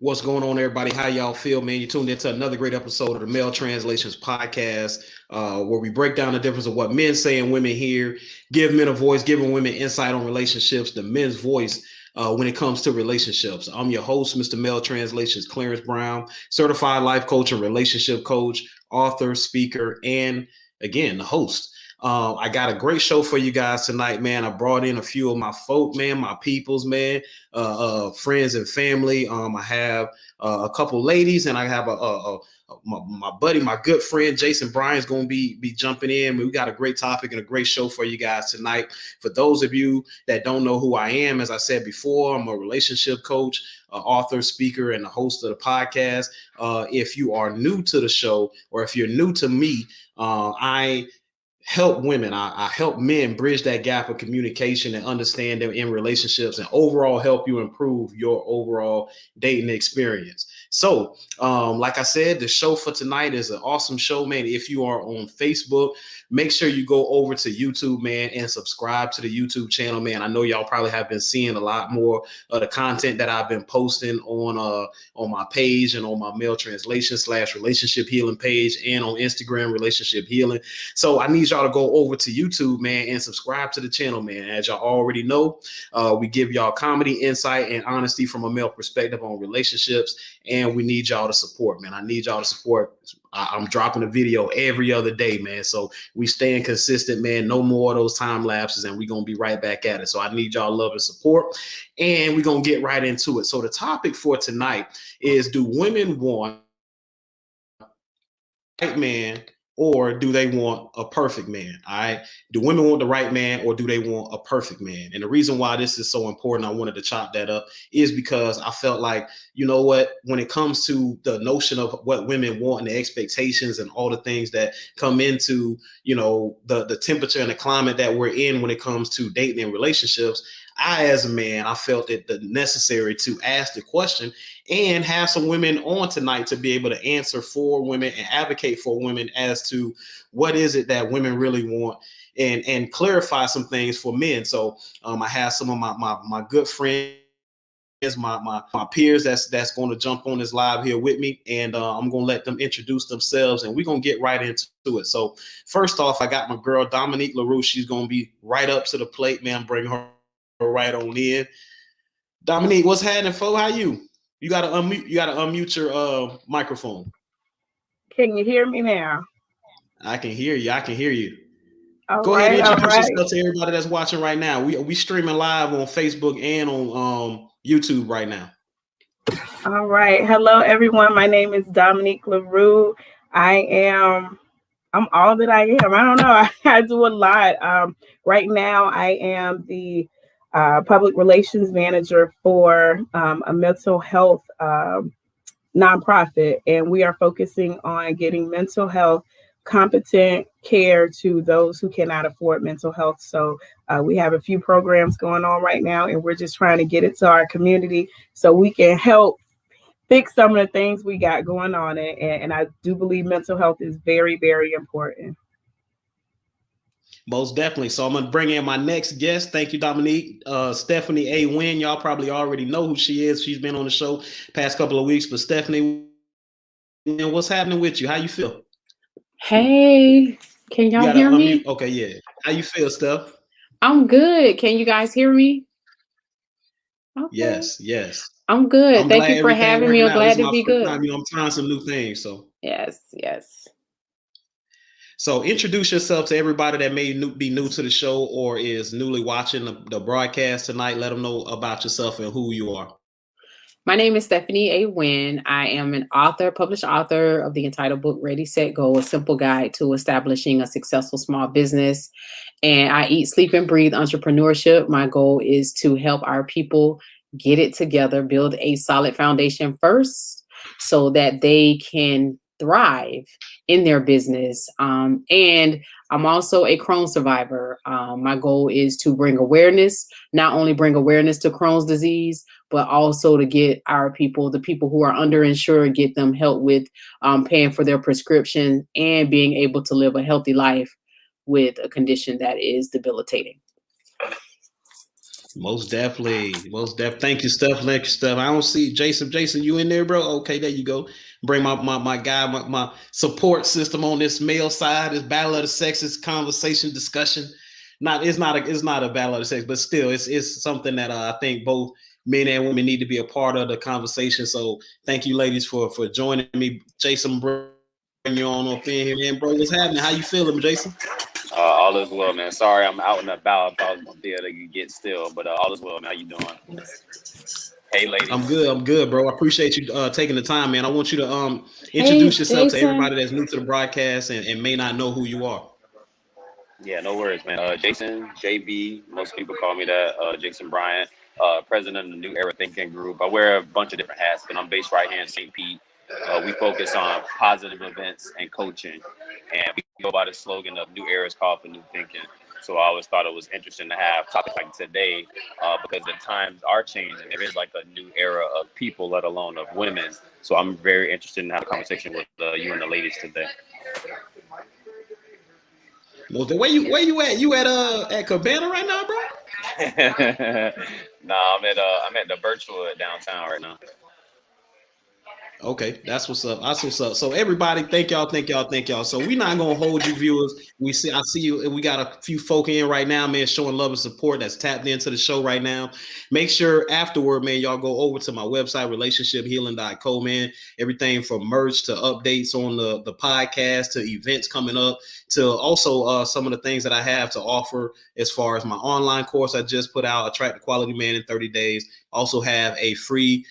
What's going on, everybody? How y'all feel, man? You tuned into another great episode of the Male Translations Podcast, where we break down the difference of what men say and women hear, give men a voice, giving women insight on relationships, the men's voice when it comes to relationships. I'm your host, Mr. Male Translations, Clarence Brown, certified life coach and relationship coach, author, speaker, and again, the host. I got a great show for you guys tonight, man. I brought in a few of my folk, man, my peoples, man, friends and family. I have a couple ladies, and I have my buddy, my good friend Jason Bryan's going to be jumping in. We got a great topic and a great show for you guys tonight. For those of you that don't know who I am, as I said before, I'm a relationship coach, author, speaker, and the host of the podcast. If you are new to the show, or if you're new to me, I help women. I help men bridge that gap of communication and understand them in relationships, and overall help you improve your overall dating experience. So, like I said, the show for tonight is an awesome show, man. If you are on Facebook, make sure you go over to YouTube, man, and subscribe to the YouTube channel, man. I know y'all probably have been seeing a lot more of the content that I've been posting on my page and on my Male Translation / relationship healing page, and on Instagram, relationship healing. So I need y'all to go over to YouTube, man, and subscribe to the channel, man. As y'all already know, we give y'all comedy, insight, and honesty from a male perspective on relationships, and we need y'all to support, man. I need y'all to support. I'm dropping a video every other day, man. So we staying consistent, man. No more of those time lapses, and we're going to be right back at it. So I need y'all love and support, and we're going to get right into it. So the topic for tonight is, do women want a right man, or do they want a perfect man? All right. Do women want the right man, or do they want a perfect man? And the reason why this is so important, I wanted to chop that up, is because I felt like, you know what, when it comes to the notion of what women want and the expectations and all the things that come into, you know, the temperature and the climate that we're in when it comes to dating and relationships, as a man, I felt it necessary to ask the question and have some women on tonight to be able to answer for women and advocate for women as to what is it that women really want, and clarify some things for men. So I have some of my good friends, my peers that's going to jump on this live here with me, and I'm going to let them introduce themselves, and we're going to get right into it. So first off, I got my girl Dominique LaRue. She's going to be right up to the plate, man. Bring her right on in. Dominique, what's happening, fo? How you? You gotta unmute. You gotta unmute your microphone. Can you hear me now? I can hear you. I can hear you. All Go ahead and right, all introduce right. yourself to everybody that's watching right now. We streaming live on Facebook and on YouTube right now. All right. Hello, everyone. My name is Dominique LaRue. I'm all that I am. I don't know. I do a lot. Right now, I am the public relations manager for a mental health nonprofit, and we are focusing on getting mental health competent care to those who cannot afford mental health. So we have a few programs going on right now, and we're just trying to get it to our community so we can help fix some of the things we got going on. And I do believe mental health is very, very important. Most definitely. So I'm gonna bring in my next guest. Thank you, Dominique. Stephanie A. Wynn. Y'all probably already know who she is. She's been on the show past couple of weeks. But Stephanie, what's happening with you? How you feel? Hey, can You y'all gotta hear unmute. me? Okay, yeah. How you feel, Steph? I'm good. Can you guys hear me? Okay. Yes. I'm good. I'm Thank glad you for everything having me. working I'm out. This glad is to my be first good. time. I'm trying some new things. Yes. So introduce yourself to everybody that may be new to the show or is newly watching the broadcast tonight. Let them know about yourself and who you are. My name is Stephanie A. Wynn. I am an author, published author of the entitled book Ready, Set, Go, A Simple Guide to Establishing a Successful Small Business. And I eat, sleep, and breathe entrepreneurship. My goal is to help our people get it together, build a solid foundation first so that they can thrive in their business. And I'm also a Crohn's survivor. My goal is to bring awareness, not only bring awareness to Crohn's disease, but also to get our people, the people who are underinsured, get them help with paying for their prescription and being able to live a healthy life with a condition that is debilitating. Most definitely. Thank you, Steph. Thank you, Steph. I don't see Jason. Jason, you in there, bro? Okay, there you go. Bring my guy, my support system on this male side, this battle of the sexes conversation discussion. It's not a battle of the sex, but still, it's something that I think both men and women need to be a part of the conversation. So thank you, ladies, for joining me. Jason, bring you on up in here, man, bro. What's happening? How you feeling, Jason? All is well, man. Sorry, I'm out and about. I was gonna be able to get still, but all is well, man. How you doing? Hey, ladies. I'm good, bro. I appreciate you taking the time, man. I want you to introduce yourself to everybody that's new to the broadcast and may not know who you are. Yeah, no worries, man. Jason, JB, most people call me that. Jason Bryant, president of the New Era Thinking Group. I wear a bunch of different hats, but I'm based right here in St. Pete. We focus on positive events and coaching, and we go by the slogan of New Era is called for new thinking. So I always thought it was interesting to have topics like today because the times are changing. There is like a new era of people, let alone of women. So I'm very interested in having a conversation with you and the ladies today. Well, where you at? You at Cabana right now, bro? Nah, I'm at the Birchwood downtown right now. Okay, that's what's up. That's what's up. So everybody, thank y'all. So we're not gonna hold you viewers. I see you. We got a few folk in right now, man, showing love and support that's tapped into the show right now. Make sure afterward, man, y'all go over to my website, relationshiphealing.co, man. Everything from merch to updates on the podcast to events coming up to also some of the things that I have to offer as far as my online course I just put out, Attract the Quality Man in 30 Days. Also have a free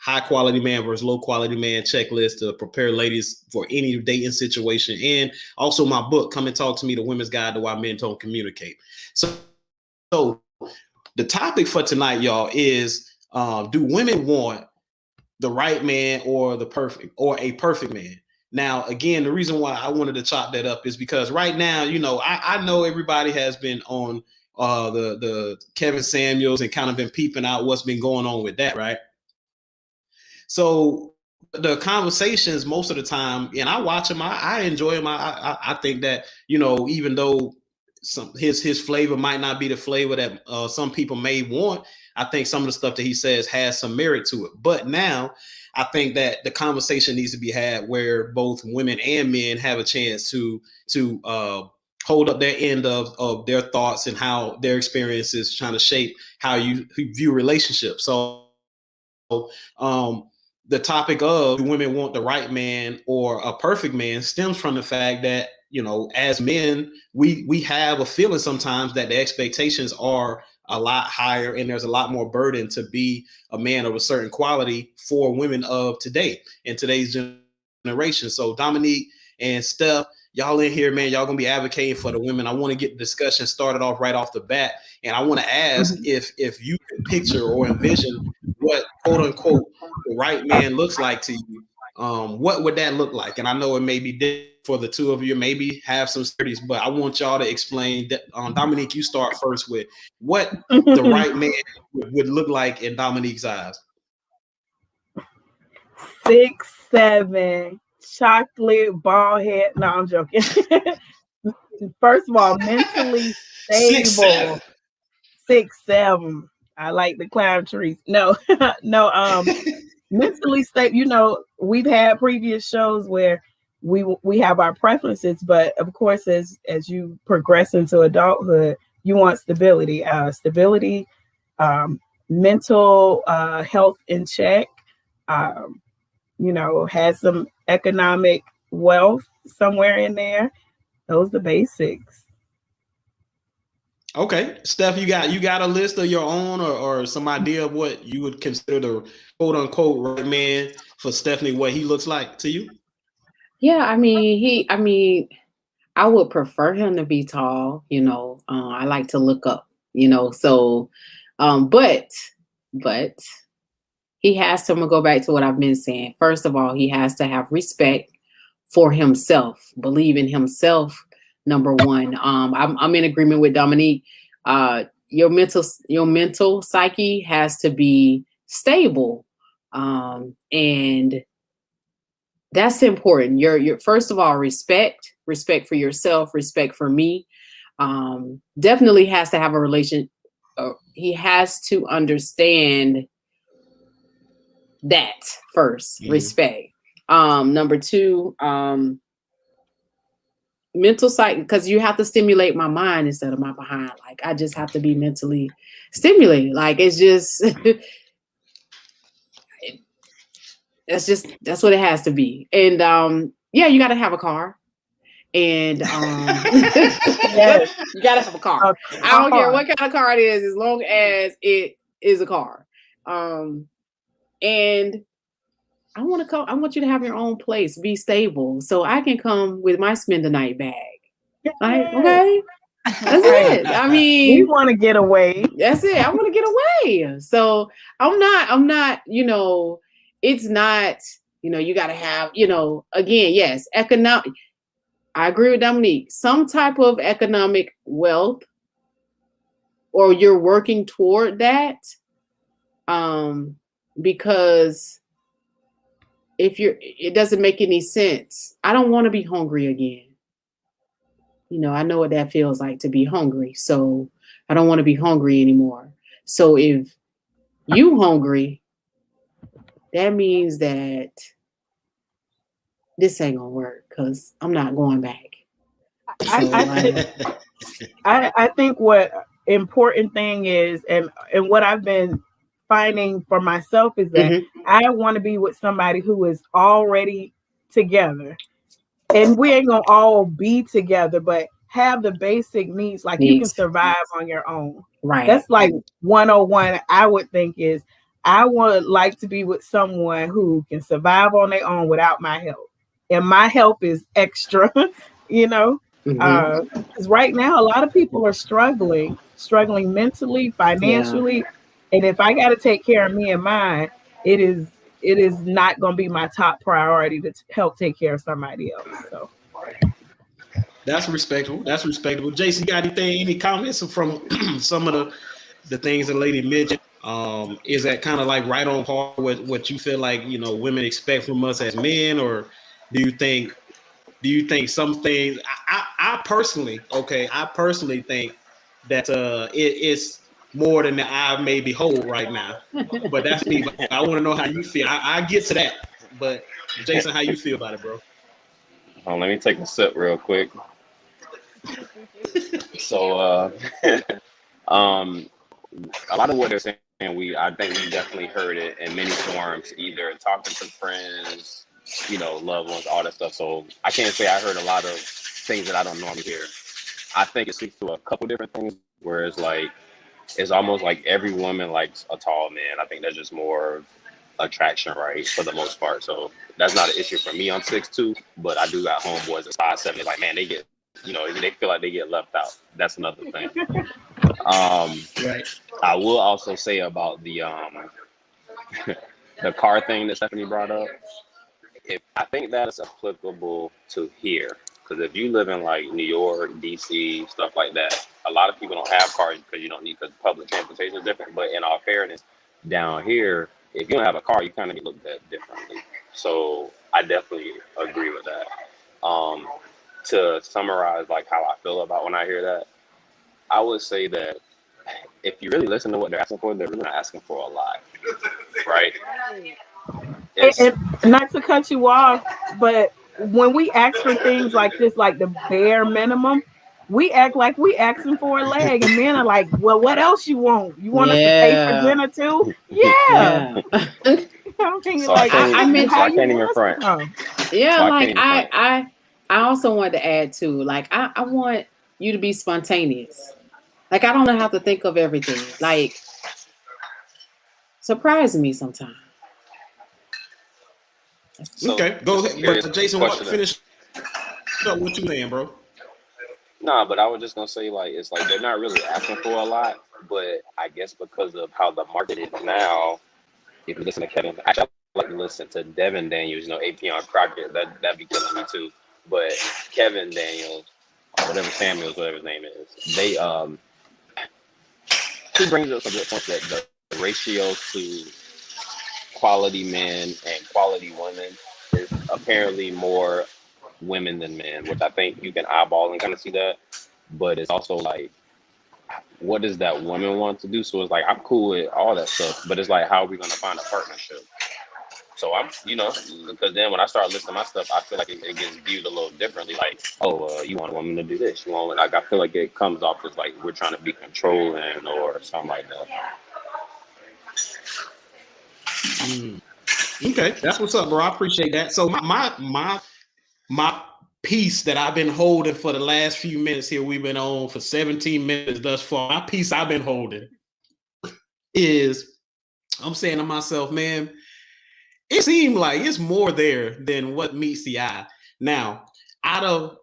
high quality man versus low quality man checklist to prepare ladies for any dating situation. And also my book, Come and Talk to Me, The Women's Guide to Why Men Don't Communicate. So the topic for tonight, y'all, is do women want the right man or a perfect man? Now, again, the reason why I wanted to chop that up is because right now, I know everybody has been on the Kevin Samuels and kind of been peeping out what's been going on with that, right? So the conversations most of the time, and I watch them, I enjoy them. I think that, even though his flavor might not be the flavor that some people may want, I think some of the stuff that he says has some merit to it. But now I think that the conversation needs to be had where both women and men have a chance to hold up their end of their thoughts and how their experiences trying to shape how you view relationships. So the topic of do women want the right man or a perfect man stems from the fact that, as men, we have a feeling sometimes that the expectations are a lot higher and there's a lot more burden to be a man of a certain quality for women of today, in today's generation. So Dominique and Steph, y'all in here, man, y'all gonna be advocating for the women. I want to get the discussion started off right off the bat. And I want to ask if you can picture or envision what quote unquote the right man looks like to you, what would that look like? And I know it may be different for the two of you, maybe have some studies, but I want y'all to explain that. Dominique, you start first with what the right man would look like in Dominique's eyes. 6'7", chocolate, bald head. No, I'm joking. First of all, mentally stable. 6'7". I like to climb trees. No, mentally stable. We've had previous shows where we have our preferences, but of course, as you progress into adulthood, you want stability, mental health in check. Has some economic wealth somewhere in there. Those are the basics. Okay, Steph, you got a list of your own or some idea of what you would consider the quote unquote right man for Stephanie, what he looks like to you? Yeah, I would prefer him to be tall, I like to look up, so, but he has to, I'm gonna go back to what I've been saying. First of all, he has to have respect for himself, believe in himself. Number one, I'm in agreement with Dominique. Your mental psyche has to be stable, and that's important. Your first of all, respect for yourself, respect for me. Definitely has to have a he has to understand that first, respect. Number two, mental psych, because you have to stimulate my mind instead of my behind. Like I just have to be mentally stimulated. Like it's just that's what it has to be. And yeah, you got to have a car. And Yes. you gotta have a car. I don't care what kind of car it is, as long as it is a car. And I want you to have your own place, be stable, so I can come with my spend the night bag. Like, okay, that's it. I mean, we want to get away. That's it. I want to get away. So I'm not, it's not, you gotta have, again, yes, economic. I agree with Dominique. Some type of economic wealth, or you're working toward that, because it doesn't make any sense. I don't want to be hungry again. I know what that feels like to be hungry, so I don't want to be hungry anymore. So if you hungry, that means that this ain't gonna work because I'm not going back. I think what important thing is, and what I've been finding for myself is that I want to be with somebody who is already together, and we ain't gonna all be together, but have the basic needs, like you can survive on your own. Right. That's like 101. I would think is I would like to be with someone who can survive on their own without my help. And my help is extra, because right now a lot of people are struggling mentally, financially, and if I got to take care of me and mine, it is not going to be my top priority to help take care of somebody else. So that's respectable. Jason, you got any comments from some of the things the lady mentioned? Is that kind of like right on par with what you feel like women expect from us as men, or do you think some things? I personally think that it's more than the eye may behold right now. But that's me. But I want to know how you feel. I get to that. But Jason, how you feel about it, bro? Let me take a sip real quick. So a lot of what they're saying, I think we definitely heard it in many forms, either talking to friends, loved ones, all that stuff. So I can't say I heard a lot of things that I don't normally hear. I think it speaks to a couple different things, where it's almost like every woman likes a tall man. I think that's just more attraction, right, for the most part. So that's not an issue for me. I'm 6'2", but I do got homeboys at 5'7". Like, man, they get, they feel like they get left out. That's another thing. Right. I will also say about the the car thing that Stephanie brought up. I think that is applicable to here, because if you live in like New York, DC, stuff like that, a lot of people don't have cars because because public transportation is different. But in all fairness, down here, if you don't have a car, you kind of get looked at differently. So I definitely agree with that. To summarize, like how I feel about when I hear that, I would say that if you really listen to what they're asking for, they're really not asking for a lot, right? And not to cut you off, but when we ask for things like this, like the bare minimum, we act like we asking for a leg, and men are like, "Well, what else you want? You want us to pay for dinner too?" Yeah. So I can't even front. Yeah, so like I also wanted to add too, like I want you to be spontaneous. Like I don't know how to think of everything. Like surprise me sometime. So, okay, go ahead. But Jason, finish up what you saying, bro. Nah, but I was just gonna say, like, it's like they're not really asking for a lot, but I guess because of how the market is now, if you listen to Kevin, actually I like to listen to Devin Daniels, Apion Crockett, that'd be killing me too. But Kevin Daniels, or whatever Samuels, whatever his name is, he brings up a good point that the ratio to quality men and quality women is apparently more women than men, which I think you can eyeball and kind of see that. But it's also like, what does that woman want to do? So it's like I'm cool with all that stuff, but it's like how are we gonna find a partnership? So I'm, because then when I start listing my stuff, I feel like it gets viewed a little differently. Like, oh, you want a woman to do this? You want? Like, I feel like it comes off as like we're trying to be controlling or something like that. Okay, that's what's up, bro. I appreciate that. So my piece that I've been holding for the last few minutes here, we've been on for 17 minutes thus far. My piece I've been holding is I'm saying to myself, man, it seems like it's more there than what meets the eye. Now, out of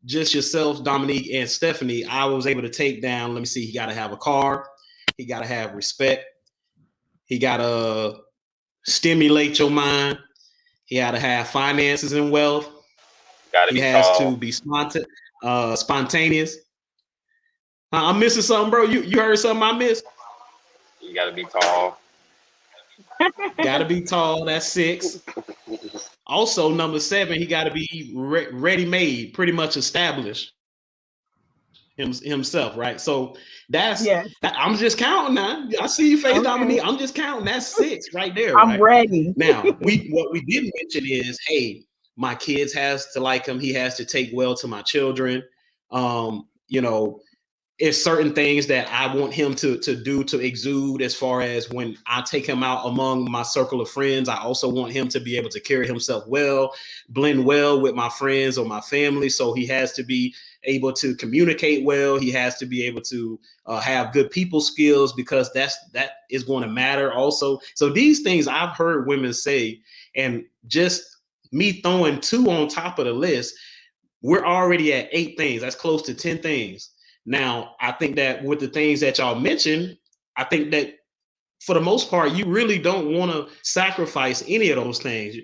just yourself, Dominique, and Stephanie, I was able to take down, let me see, he got to have a car, he got to have respect, he got to stimulate your mind, he got to have finances and wealth, he has to be spontaneous. I'm missing something, bro. You heard something I missed? You got to be tall. Got to be tall. That's 6. Also, number 7, he got to be ready-made, pretty much established himself, right? So that's, I'm just counting now. I see you face, Dominique. I'm just counting. That's 6 right there. I'm ready. Now, what we didn't mention is, hey, my kids has to like him. He has to take well to my children. It's certain things that I want him to do, to exude, as far as when I take him out among my circle of friends. I also want him to be able to carry himself well, blend well with my friends or my family. So he has to be able to communicate well. He has to be able to have good people skills, because that is going to matter also. So these things I've heard women say, and just me throwing 2 on top of the list, we're already at 8 things. That's close to 10 things. Now, I think that with the things that y'all mentioned, I think that for the most part, you really don't want to sacrifice any of those things.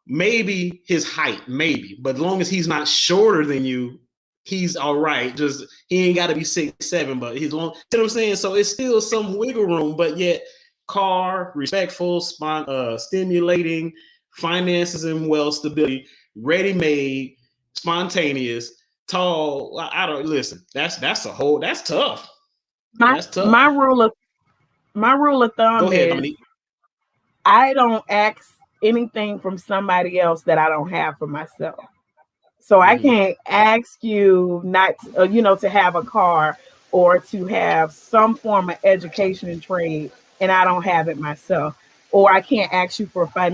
Maybe his height, maybe, but as long as he's not shorter than you, he's all right. Just, he ain't got to be 6'7", but he's long. You know what I'm saying? So it's still some wiggle room, but yet car, respectful, stimulating, finances and wealth, stability, ready-made, spontaneous, tall. I don't listen. That's tough. That's tough. My rule of thumb is I don't ask anything from somebody else that I don't have for myself. So I can't ask you not to have a car or to have some form of education and trade, and I don't have it myself. Or I can't ask you for for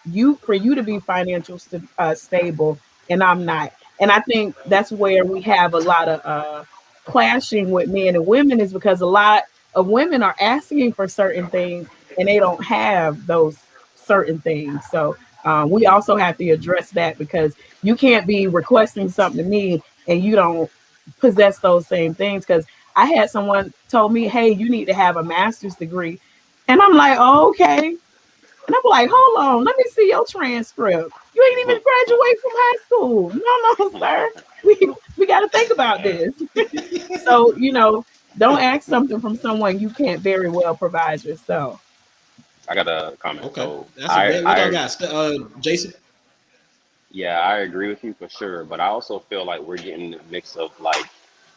you to be financial stable, and I'm not. And I think that's where we have a lot of clashing with men and women, is because a lot of women are asking for certain things and they don't have those certain things. So we also have to address that, because you can't be requesting something to me and you don't possess those same things. Because I had someone told me, hey, you need to have a master's degree. And I'm like, oh, okay. And I'm like, hold on, let me see your transcript. You ain't even graduate from high school. No, sir. We got to think about this. So, don't ask something from someone you can't very well provide yourself. I got a comment. Okay. So what I got, Jason? Yeah, I agree with you for sure. But I also feel like we're getting a mix of, like,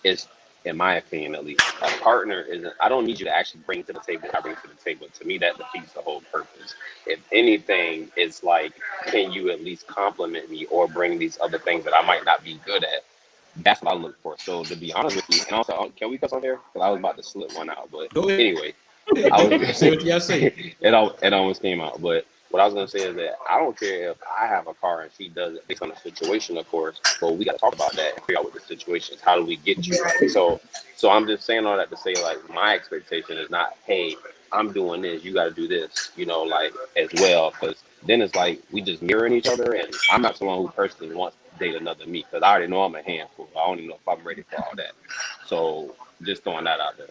it's, in my opinion at least, a partner isn't, I don't need you to actually bring to the table what I bring to the table. To me, that defeats the whole purpose. If anything, it's like, can you at least compliment me or bring these other things that I might not be good at? That's what I look for. So to be honest with you, and also, can we cuss on here? Because I was about to slip one out, but anyway, it almost came out. But what I was gonna say is that I don't care if I have a car and she does it, based on the situation, of course. But we got to talk about that and figure out what the situation is. How do we get you? So I'm just saying all that to say, like, my expectation is not, hey, I'm doing this, you got to do this, like, as well. Because then it's like we just mirroring each other, and I'm not someone who personally wants to date another me, because I already know I'm a handful. I don't even know if I'm ready for all that. So just throwing that out there.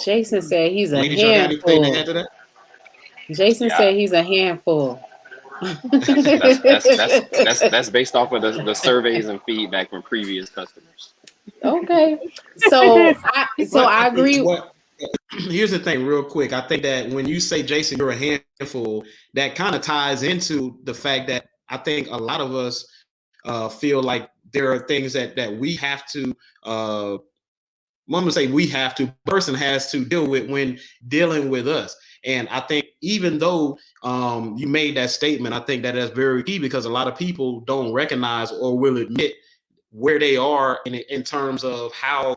Jason said he's a handful. Jason said he's a handful. That's based off of the surveys and feedback from previous customers. Okay, so I agree. Here's the thing, real quick. I think that when you say, Jason, you're a handful, that kind of ties into the fact that I think a lot of us feel like there are things that we have to I'm gonna say we have to, person has to deal with when dealing with us. And I think even though you made that statement, I think that that's very key because a lot of people don't recognize or will admit where they are in terms of how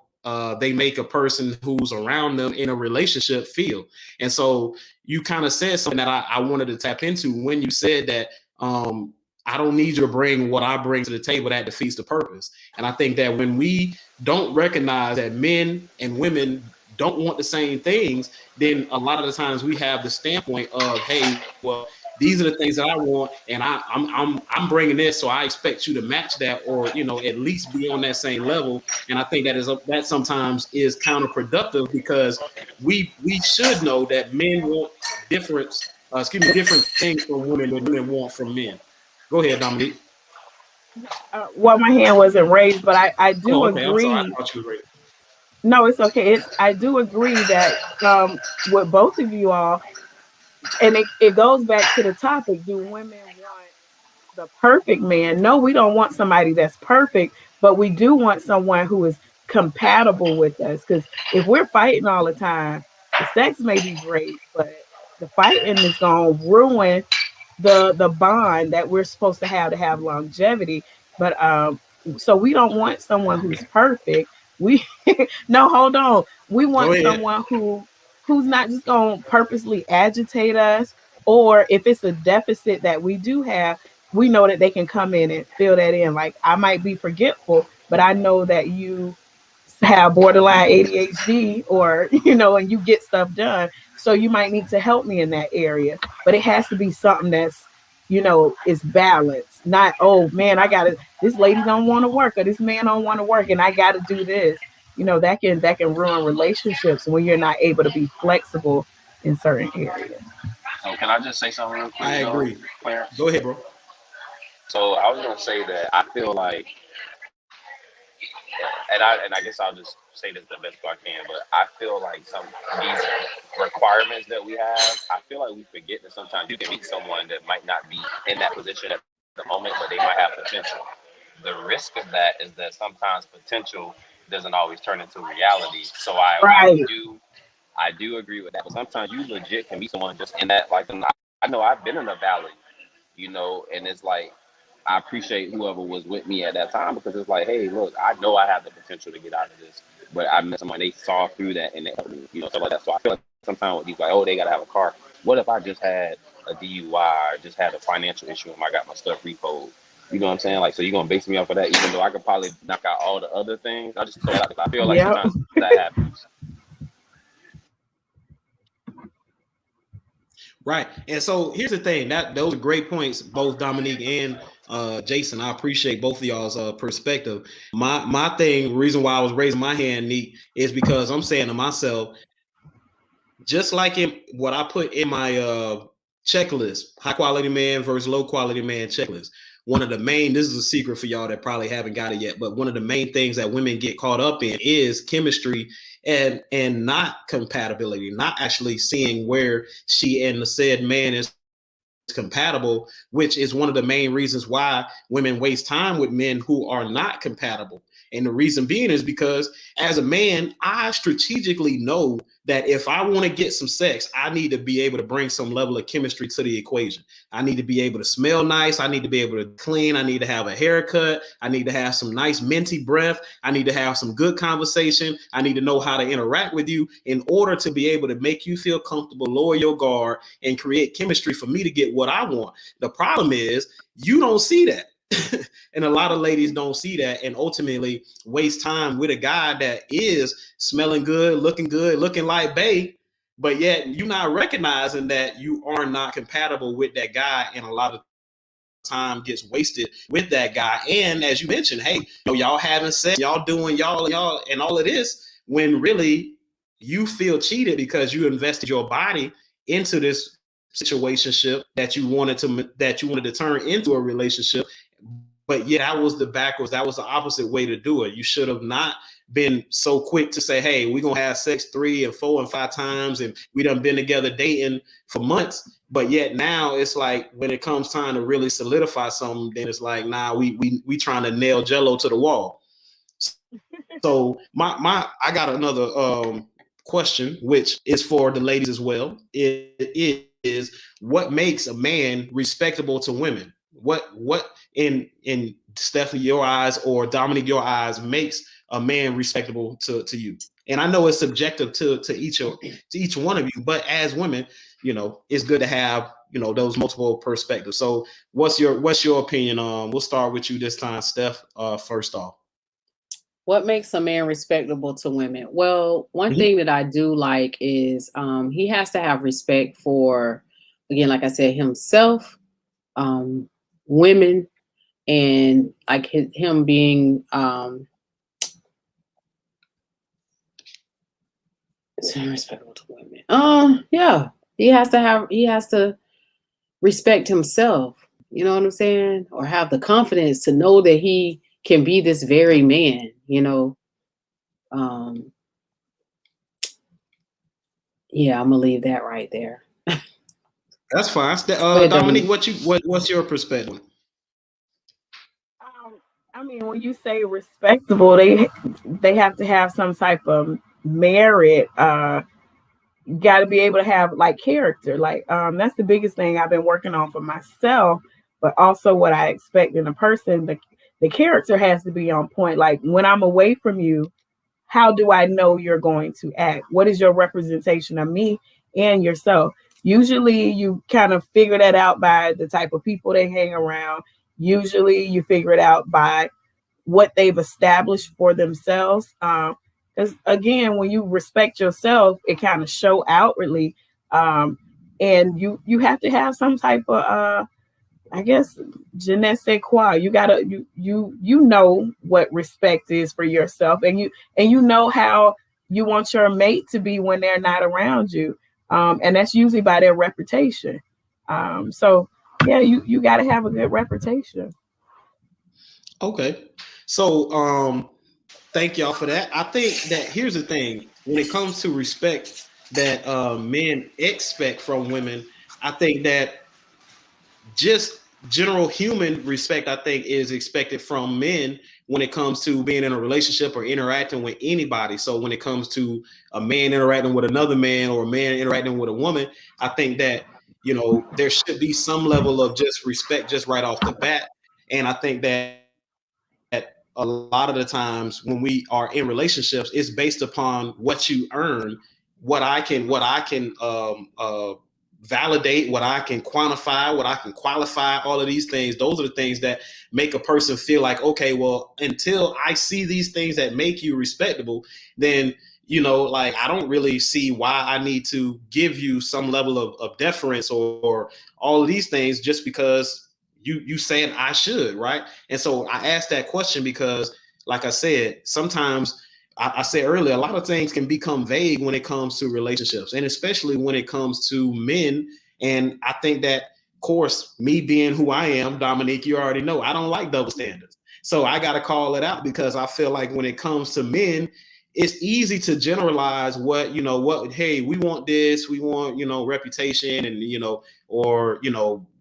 they make a person who's around them in a relationship feel. And so you kind of said something that I wanted to tap into when you said that I don't need you to bring what I bring to the table that defeats the purpose. And I think that when we don't recognize that men and women don't want the same things, then a lot of the times we have the standpoint of, hey, well, these are the things that I want, and I'm bringing this, so I expect you to match that, or at least be on that same level. And I think that sometimes is counterproductive because we should know that men want different things from women than women want from men. Go ahead, Dominique. Well, my hand wasn't raised, but I do okay. agree. I'm sorry. I thought you were raised. No, it's okay. I do agree that with both of you all, and it goes back to the topic: do women want the perfect man? No, we don't want somebody that's perfect, but we do want someone who is compatible with us. Because if we're fighting all the time, the sex may be great, but the fighting is going to ruin the bond that we're supposed to have longevity. But so we don't want someone who's perfect. We no, hold on. We want someone who's not just going to purposely agitate us, or if it's a deficit that we do have, we know that they can come in and fill that in. Like, I might be forgetful, but I know that you have borderline ADHD, or and you get stuff done, so you might need to help me in that area. But it has to be something that's is balanced. Not, oh man, this lady don't want to work, or this man don't want to work, and I gotta do this. That can ruin relationships when you're not able to be flexible in certain areas. So can I just say something real quick? I agree. Clarence? Go ahead, bro. So I was gonna say that I feel like, and I guess I'll just say this the best way I can, but I feel like these requirements that we have, I feel like we forget that sometimes you can meet someone that might not be in that position at the moment, but they might have potential. The risk of that is that sometimes potential doesn't always turn into reality. So I do agree with that. But sometimes you legit can meet someone just in that, like, I know I've been in a valley, and it's like, I appreciate whoever was with me at that time, because it's like, hey, look, I know I have the potential to get out of this, but I met somebody, they saw through that and they helped me, stuff like that. So I feel like sometimes with these, like, oh, they gotta have a car. What if I just had a DUI, or just had a financial issue and I got my stuff repoed? You know what I'm saying? Like, so you're gonna base me off of that, even though I could probably knock out all the other things. I just throw it out because I feel like sometimes that happens. Right. And so here's the thing, those are great points, both Dominique and Jason. I appreciate both of y'all's perspective. My reason why I was raising my hand, Neat, is because I'm saying to myself, just like what I put in my checklist, high quality man versus low quality man checklist. This is a secret for y'all that probably haven't got it yet, but one of the main things that women get caught up in is chemistry and not compatibility, not actually seeing where she and the said man is compatible, which is one of the main reasons why women waste time with men who are not compatible. And the reason being is because as a man, I strategically know that if I want to get some sex, I need to be able to bring some level of chemistry to the equation. I need to be able to smell nice. I need to be able to clean. I need to have a haircut. I need to have some nice minty breath. I need to have some good conversation. I need to know how to interact with you in order to be able to make you feel comfortable, lower your guard, and create chemistry for me to get what I want. The problem is you don't see that. And a lot of ladies don't see that, and ultimately waste time with a guy that is smelling good, looking like bae, but yet you're not recognizing that you are not compatible with that guy, and a lot of time gets wasted with that guy. And as you mentioned, hey, y'all having sex, y'all doing y'all and all of this, when really you feel cheated because you invested your body into this situationship that you wanted to turn into a relationship. But yeah, that was the opposite way to do it. You should have not been so quick to say, hey, we're gonna have sex 3 and 4 and 5 times, and we done been together dating for months. But yet now it's like when it comes time to really solidify something, then it's like, nah, we trying to nail Jello to the wall. So I got another question, which is for the ladies as well. It is what makes a man respectable to women? What in Stephanie your eyes or Dominique your eyes makes a man respectable to you? And I know it's subjective to each one of you, but as women, it's good to have those multiple perspectives. So what's your opinion? We'll start with you this time, Steph. First off. What makes a man respectable to women? Well, one Mhm. thing that I do like is he has to have respect for, again, like I said, himself, women, and like him being respectable to women. Yeah, he has to respect himself. You know what I'm saying? Or have the confidence to know that he can be this very man. Yeah, I'm gonna leave that right there. That's fine. Ahead, Dominique, Dominique. what's your perspective? I mean, when you say respectable, they have to have some type of merit. You got to be able to have like character. Like that's the biggest thing I've been working on for myself, but also what I expect in a person. The character has to be on point. Like when I'm away from you, how do I know you're going to act? What is your representation of me and yourself? Usually you kind of figure that out by the type of people they hang around. Usually you figure it out by what they've established for themselves. Because again, when you respect yourself, it kind of show outwardly. And you have to have some type of I guess je ne sais quoi. You gotta you know what respect is for yourself, and you know how you want your mate to be when they're not around you, and that's usually by their reputation. So yeah, you got to have a good reputation. Okay. So thank y'all for that. I think that here's the thing when it comes to respect that men expect from women. I think that just general human respect, I think, is expected from men when it comes to being in a relationship or interacting with anybody. So when it comes to a man interacting with another man or a man interacting with a woman, I think that there should be some level of just respect just right off the bat. And I think that a lot of the times when we are in relationships, it's based upon what you earn, what I can validate, what I can quantify, what I can qualify, all of these things. Those are the things that make a person feel like, okay, well, until I see these things that make you respectable, then like I don't really see why I need to give you some level of deference or all of these things just because you saying I should, right? And so I asked that question because, like I said, sometimes I said earlier, a lot of things can become vague when it comes to relationships, and especially when it comes to men. And I think that, of course, me being who I am, Dominique, you already know I don't like double standards. So I got to call it out because I feel like when it comes to men, it's easy to generalize hey, we want this, we want, reputation and, or,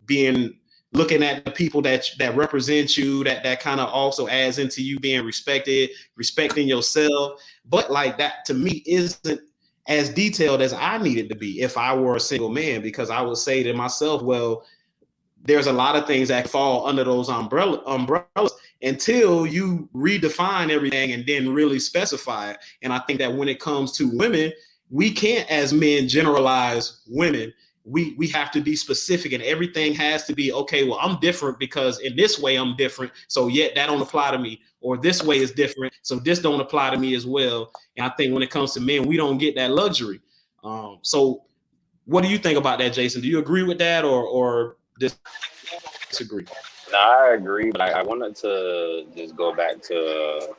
being looking at the people that represent you, that kind of also adds into you being respected, respecting yourself. But like that to me isn't as detailed as I needed to be if I were a single man, because I would say to myself, well, there's a lot of things that fall under those umbrellas until you redefine everything and then really specify it. And I think that when it comes to women, we can't as men generalize women. We have to be specific, and everything has to be okay. Well, I'm different because in this way I'm different, so yet that don't apply to me, or this way is different, so this don't apply to me as well. And I think when it comes to men, we don't get that luxury. So what do you think about that, Jason? Do you agree with that or disagree? No, I agree, but I wanted to just go back to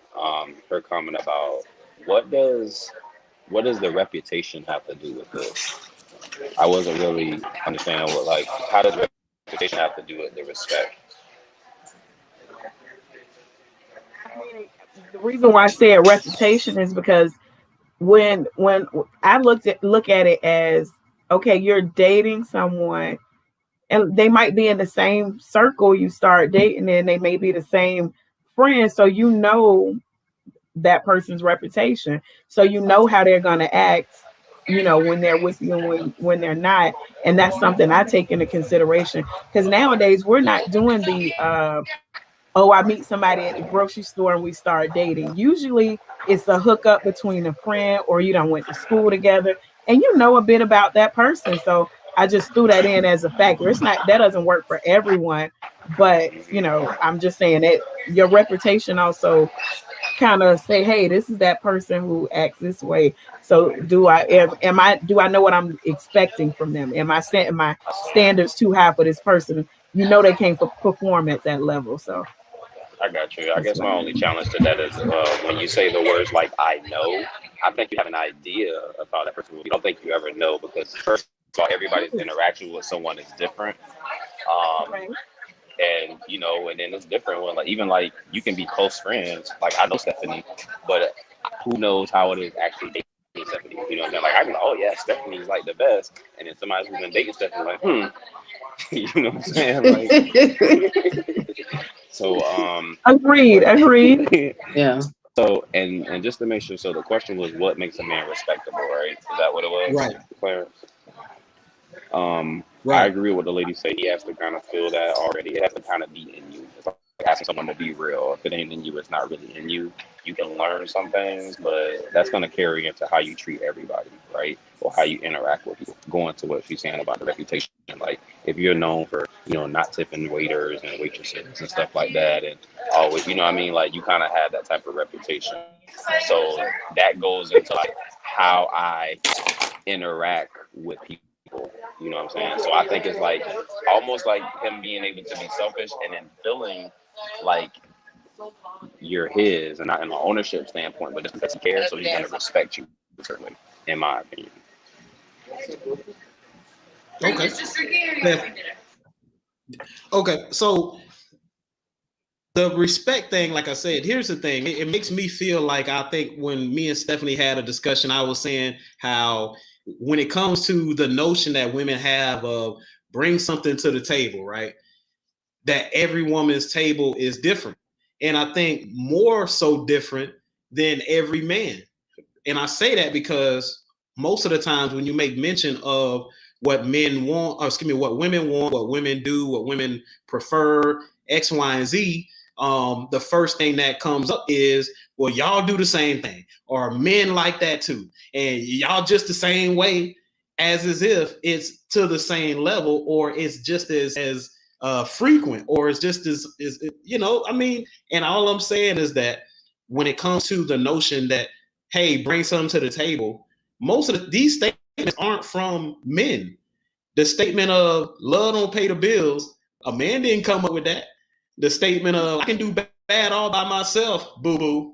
her comment about what does what does the reputation have to do with this? I wasn't really understanding how does reputation have to do with the respect? I mean, the reason why I said reputation is because when I look at it as okay, you're dating someone and they might be in the same circle you start dating and they may be the same friends, so that person's reputation. So you know how they're going to act, when they're with you and when they're not. And that's something I take into consideration, because nowadays we're not doing the oh, I meet somebody at the grocery store and we start dating. Usually it's a hookup between a friend, or you done went to school together and you know a bit about that person. So I just threw that in as a factor. It's not, that doesn't work for everyone, but I'm just saying that your reputation also kind of say, hey, this is that person who acts this way. So do I know what I'm expecting from them? Am I setting my standards too high for this person? They can't perform at that level. So I got you. I guess my only challenge to that is when you say the words like "I know," I think you have an idea of how that person will be. I don't think you ever know, because first of all, everybody's interaction with someone is different. right. And and then it's different when even you can be close friends. Like, I know Stephanie, but who knows how it is actually dating Stephanie? You know what I'm saying? Like, I can, oh yeah, Stephanie's like the best, and then somebody who's been dating Stephanie, like, you know what I'm saying? Like, so Agreed. Yeah. So and just to make sure, so the question was, what makes a man respectable, right? Is that what it was? Right. Clarence? Right. I agree with what the lady said. He has to kind of feel that already. It has to kind of be in you. It's like asking someone to be real. If it ain't in you, it's not really in you. You can learn some things, but that's going to carry into how you treat everybody, right? Or how you interact with people. Going to what she's saying about the reputation. Like, if you're known for, not tipping waiters and waitresses and stuff like that, and always, what I mean? Like, you kind of have that type of reputation. So that goes into how I interact with people. You know what I'm saying? So I think it's almost like him being able to be selfish and then feeling like you're his, and not in an ownership standpoint, but just because he cares, so he's going to respect you, certainly, in my opinion. Okay, so the respect thing, like I said, here's the thing. It makes me feel like, I think when me and Stephanie had a discussion, I was saying how when it comes to the notion that women have of bring something to the table, right? That every woman's table is different. And I think more so different than every man. And I say that because most of the times when you make mention of what men want, or excuse me, what women want, what women do, what women prefer, X, Y, and Z, the first thing that comes up is, well, y'all do the same thing, or men like that too, and y'all just the same way, as if it's to the same level, or it's just as frequent, or it's just as I mean. And all I'm saying is that when it comes to the notion that, hey, bring something to the table, most of these statements aren't from men. The statement of love don't pay the bills, a man didn't come up with that. The statement of I can do bad all by myself, boo-boo,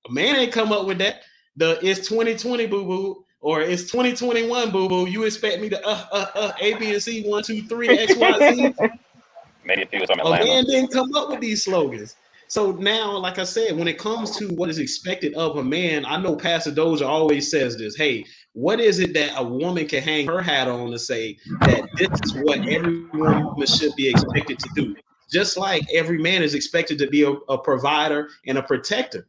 a man ain't come up with that. The it's 2020, boo-boo, or it's 2021, boo-boo, you expect me to A, B, and C, 1, 2, 3, X, Y, Z. Maybe if a man didn't come up with these slogans. So now, like I said, when it comes to what is expected of a man, I know Pastor Doja always says this. Hey, what is it that a woman can hang her hat on to say that this is what every woman should be expected to do? Just like every man is expected to be a provider and a protector.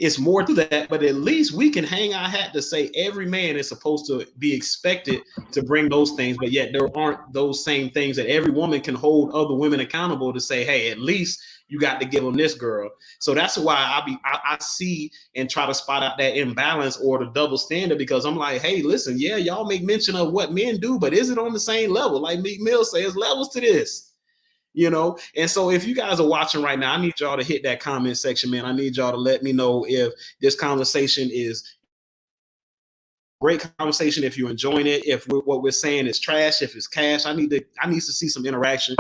It's more to that, but at least we can hang our hat to say every man is supposed to be expected to bring those things, but yet there aren't those same things that every woman can hold other women accountable to say, hey, at least you got to give them this, girl. So that's why I see and try to spot out that imbalance or the double standard, because I'm like, hey, listen, yeah, y'all make mention of what men do, but is it on the same level? Like Meek Mill says, levels to this. And so if you guys are watching right now, I need y'all to hit that comment section, man. I need y'all to let me know if this conversation is great conversation, if you're enjoying it, if what we're saying is trash, if it's cash. I need to see some interaction.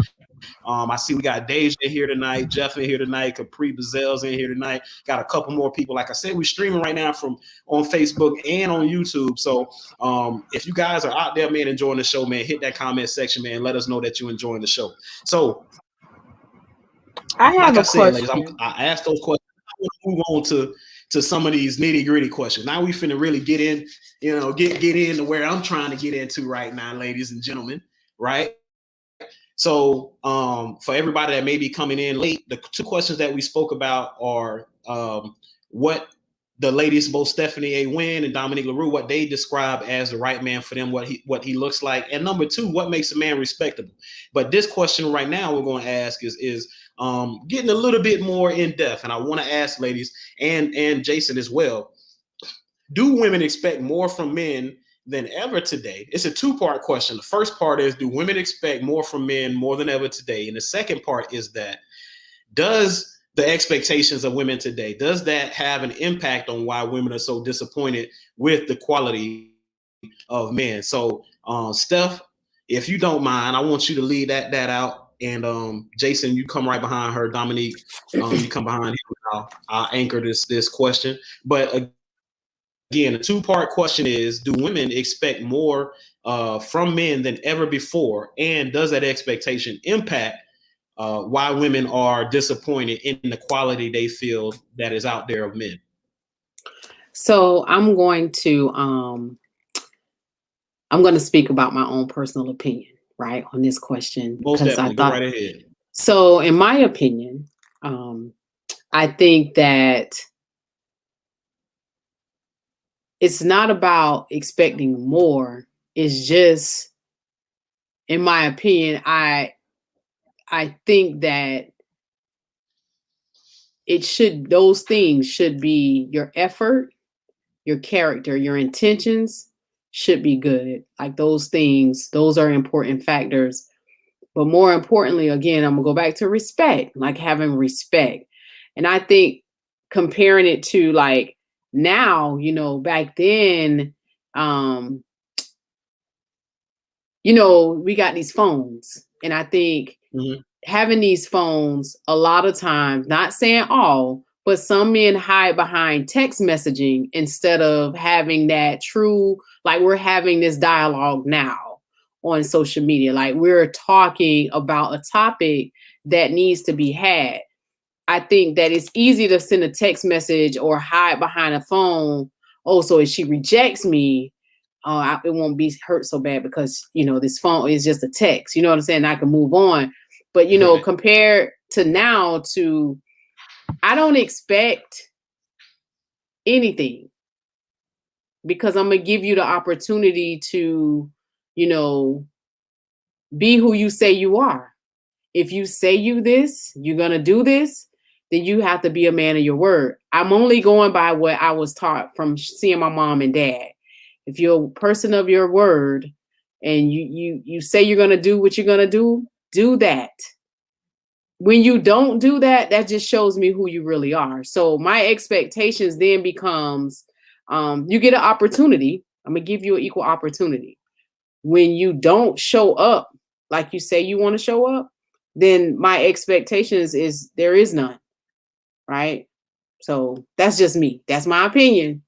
I see we got Deja here tonight, Jeff in here tonight, Capri Bazel's in here tonight. Got a couple more people. Like I said, we're streaming right now on Facebook and on YouTube. So if you guys are out there, man, enjoying the show, man, hit that comment section, man. Let us know that you're enjoying the show. So I have a question. Ladies, I asked those questions. I want to move on to some of these nitty-gritty questions. Now we finna really get in, get into where I'm trying to get into right now, ladies and gentlemen, right? So for everybody that may be coming in late, the two questions that we spoke about are what the ladies, both Stephanie A. Wynn and Dominique LaRue, what they describe as the right man for them, what he looks like, and number two, what makes a man respectable. But this question right now we're going to ask is getting a little bit more in depth, and I want to ask ladies and Jason as well. Do women expect more from men than ever today? It's a two-part question. The first part is, do women expect more from men more than ever today? And the second part is that, does the expectations of women today, does that have an impact on why women are so disappointed with the quality of men? So Steph, if you don't mind, I want you to lead that out. And Jason, you come right behind her. Dominique, you come behind him. I'll anchor this question. But again, a two-part question is, do women expect more from men than ever before? And does that expectation impact why women are disappointed in the quality they feel that is out there of men? So I'm going to speak about my own personal opinion, right, on this question. Most definitely, go right ahead. So in my opinion, I think that it's not about expecting more. It's just, in my opinion, I think that those things should be your effort, your character, your intentions should be good. Like those things, those are important factors. But more importantly, again, I'm gonna go back to respect, like having respect. And I think comparing it to like now, back then, we got these phones. And I think having these phones, a lot of times, not saying all, but some men hide behind text messaging instead of having that true, like we're having this dialogue now on social media. Like we're talking about a topic that needs to be had. I think that it's easy to send a text message or hide behind a phone. Oh, so if she rejects me, it won't be hurt so bad because, this phone is just a text. You know what I'm saying? I can move on. But, compared to now I don't expect anything because I'm going to give you the opportunity to, be who you say you are. If you say you're going to do this, then you have to be a man of your word. I'm only going by what I was taught from seeing my mom and dad. If you're a person of your word and you say you're going to do what you're going to do that. When you don't do that, that just shows me who you really are. So my expectations then becomes, you get an opportunity. I'm going to give you an equal opportunity. When you don't show up like you say you want to show up, then my expectations is there is none. Right? So that's just me. That's my opinion.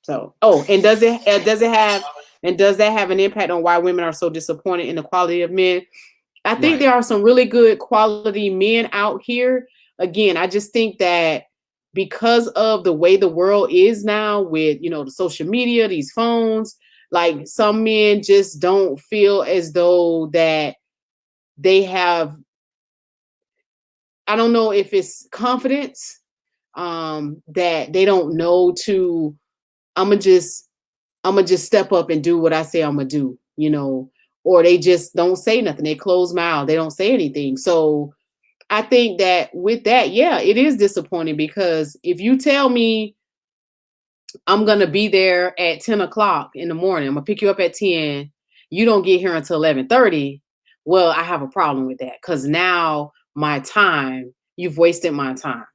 So, and does that have an impact on why women are so disappointed in the quality of men? I think there are some really good quality men out here. Again, I just think that because of the way the world is now with, the social media, these phones, like some men just don't feel as though that they have, I don't know if it's confidence, that they don't know to, I'm gonna just step up and do what I say I'm gonna do, or they just don't say nothing. They close mouth. They don't say anything. So I think that with that, yeah, it is disappointing because if you tell me I'm gonna be there at 10 o'clock in the morning, I'm gonna pick you up at 10, you don't get here until 11:30. Well, I have a problem with that because now you've wasted my time.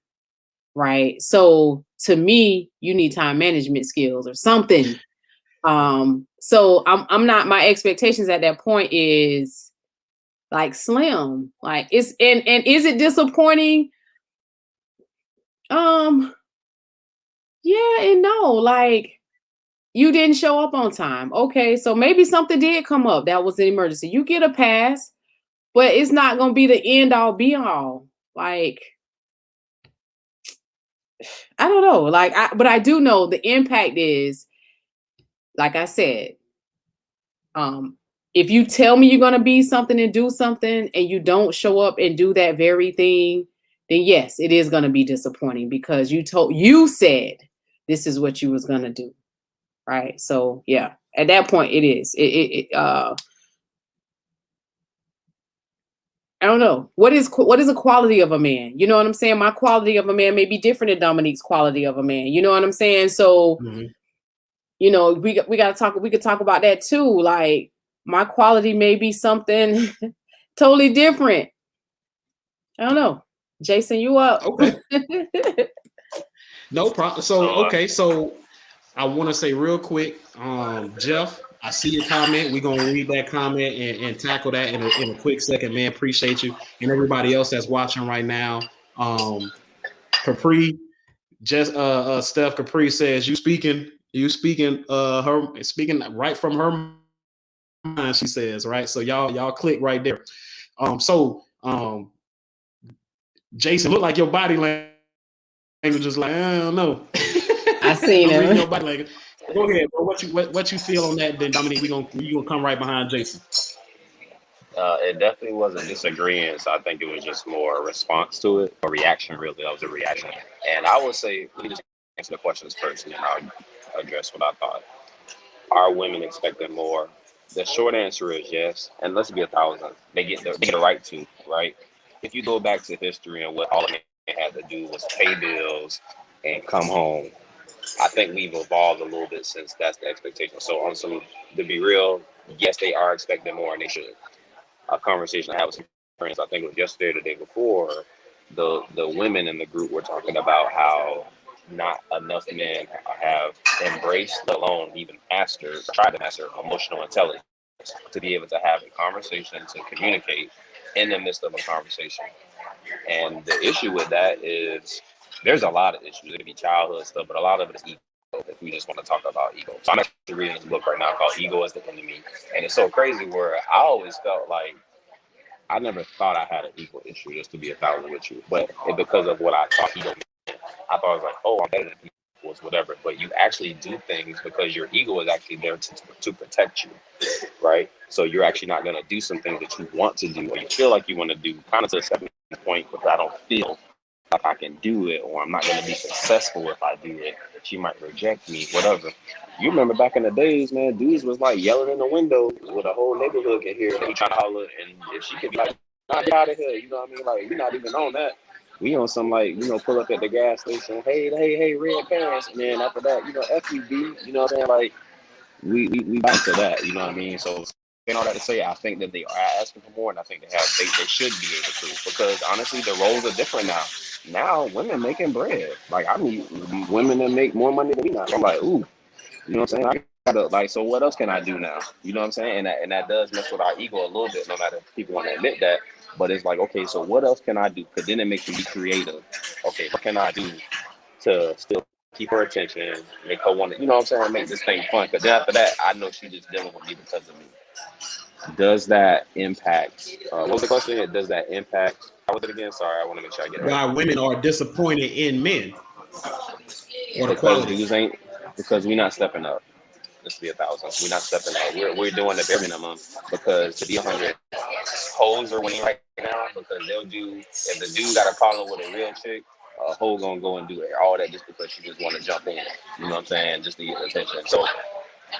Right. So to me, you need time management skills or something. So I'm not, my expectations at that point is like slim, like it's, and is it disappointing? Yeah and no, like you didn't show up on time. Okay. So maybe something did come up that was an emergency. You get a pass, but it's not going to be the end all be all. Like, I don't know. But I do know the impact is, like I said, if you tell me you're going to be something and do something and you don't show up and do that very thing, then yes, it is going to be disappointing because you said this is what you was going to do. Right. So yeah, at that point it is. I don't know. What is the quality of a man? You know what I'm saying? My quality of a man may be different than Dominique's quality of a man. You know what I'm saying? So, you know, we got to talk. We could talk about that too. Like my quality may be something totally different. I don't know. Jason, you up? Okay. No problem. So okay, so I want to say real quick, Jeff, I see your comment. We're gonna read that comment and tackle that in a quick second, man. Appreciate you and everybody else that's watching right now. Capri, just Steph Capri says you speaking her speaking right from her mind, she says, right? So y'all click right there. Jason, look like your body language is like, I don't know. I seen him. Your body language. Go ahead, bro. What you feel on that? Then Dominique, we gonna come right behind Jason. It definitely wasn't disagreeing. So I think it was just more a response to it, a reaction. Really, that was a reaction. And I would say, let me just answer the questions first, and then I'll address what I thought. Are women expecting more? The short answer is yes. And let's be 1,000. They get the right to, right? If you go back to history and what all men had to do was pay bills and come home, I think we've evolved a little bit since that's the expectation. So on some, to be real, yes, they are expecting more and they should. A conversation I had with some friends, I think it was yesterday or the day before, the women in the group were talking about how not enough men have embraced, let alone even tried to master emotional intelligence to be able to have a conversation, to communicate in the midst of a conversation. And the issue with that is there's a lot of issues. It could be childhood stuff, but a lot of it is ego, if we just want to talk about ego. So I'm actually reading this book right now called Ego is the Enemy. And it's so crazy where I always felt like I never thought I had an ego issue, just to be 1,000 with you. But because of what I thought ego meant, I thought I was like, oh, I'm better than people, whatever. But you actually do things because your ego is actually there to protect you, right? So you're actually not going to do something that you want to do or you feel like you want to do, kind of to a certain point, because I don't feel like I can do it, or I'm not going to be successful if I do it. She might reject me, whatever. You remember back in the days, man, dudes was like yelling in the window with a whole neighborhood can hear they trying to holler, and if she could be like, nah, get out of here, you know what I mean? Like, we're not even on that. We on some, like, you know, pull up at the gas station, hey, red pants, and then after that, you know, FUB, you know what I'm saying? Like, we back to that, you know what I mean? So, all that to say, I think that they are asking for more, and I think they should be able to, because honestly, the roles are different now. Now, women making bread. Like, I meet women that make more money than me now. I'm like, ooh, you know what I'm saying? I gotta, like, so what else can I do now? You know what I'm saying? And that does mess with our ego a little bit, no matter if people want to admit that. But it's like, okay, so what else can I do? Because then it makes me be creative. Okay, what can I do to still keep her attention, make her want to, you know what I'm saying, make this thing fun? Because then after that, I know she's just dealing with me because of me. Does that impact? What was the question? Does that impact? How was it again? Sorry, I want to make sure I get it right. Why women are disappointed in men? Or Because we're not stepping up. Let's be 1,000. We're not stepping up. We're doing the bare minimum, because to be 100, hoes are winning right now because they'll do. If the dude got a problem with a real chick, a hoe gonna go and do all that just because she just want to jump in. You know what I'm saying? Just to get attention.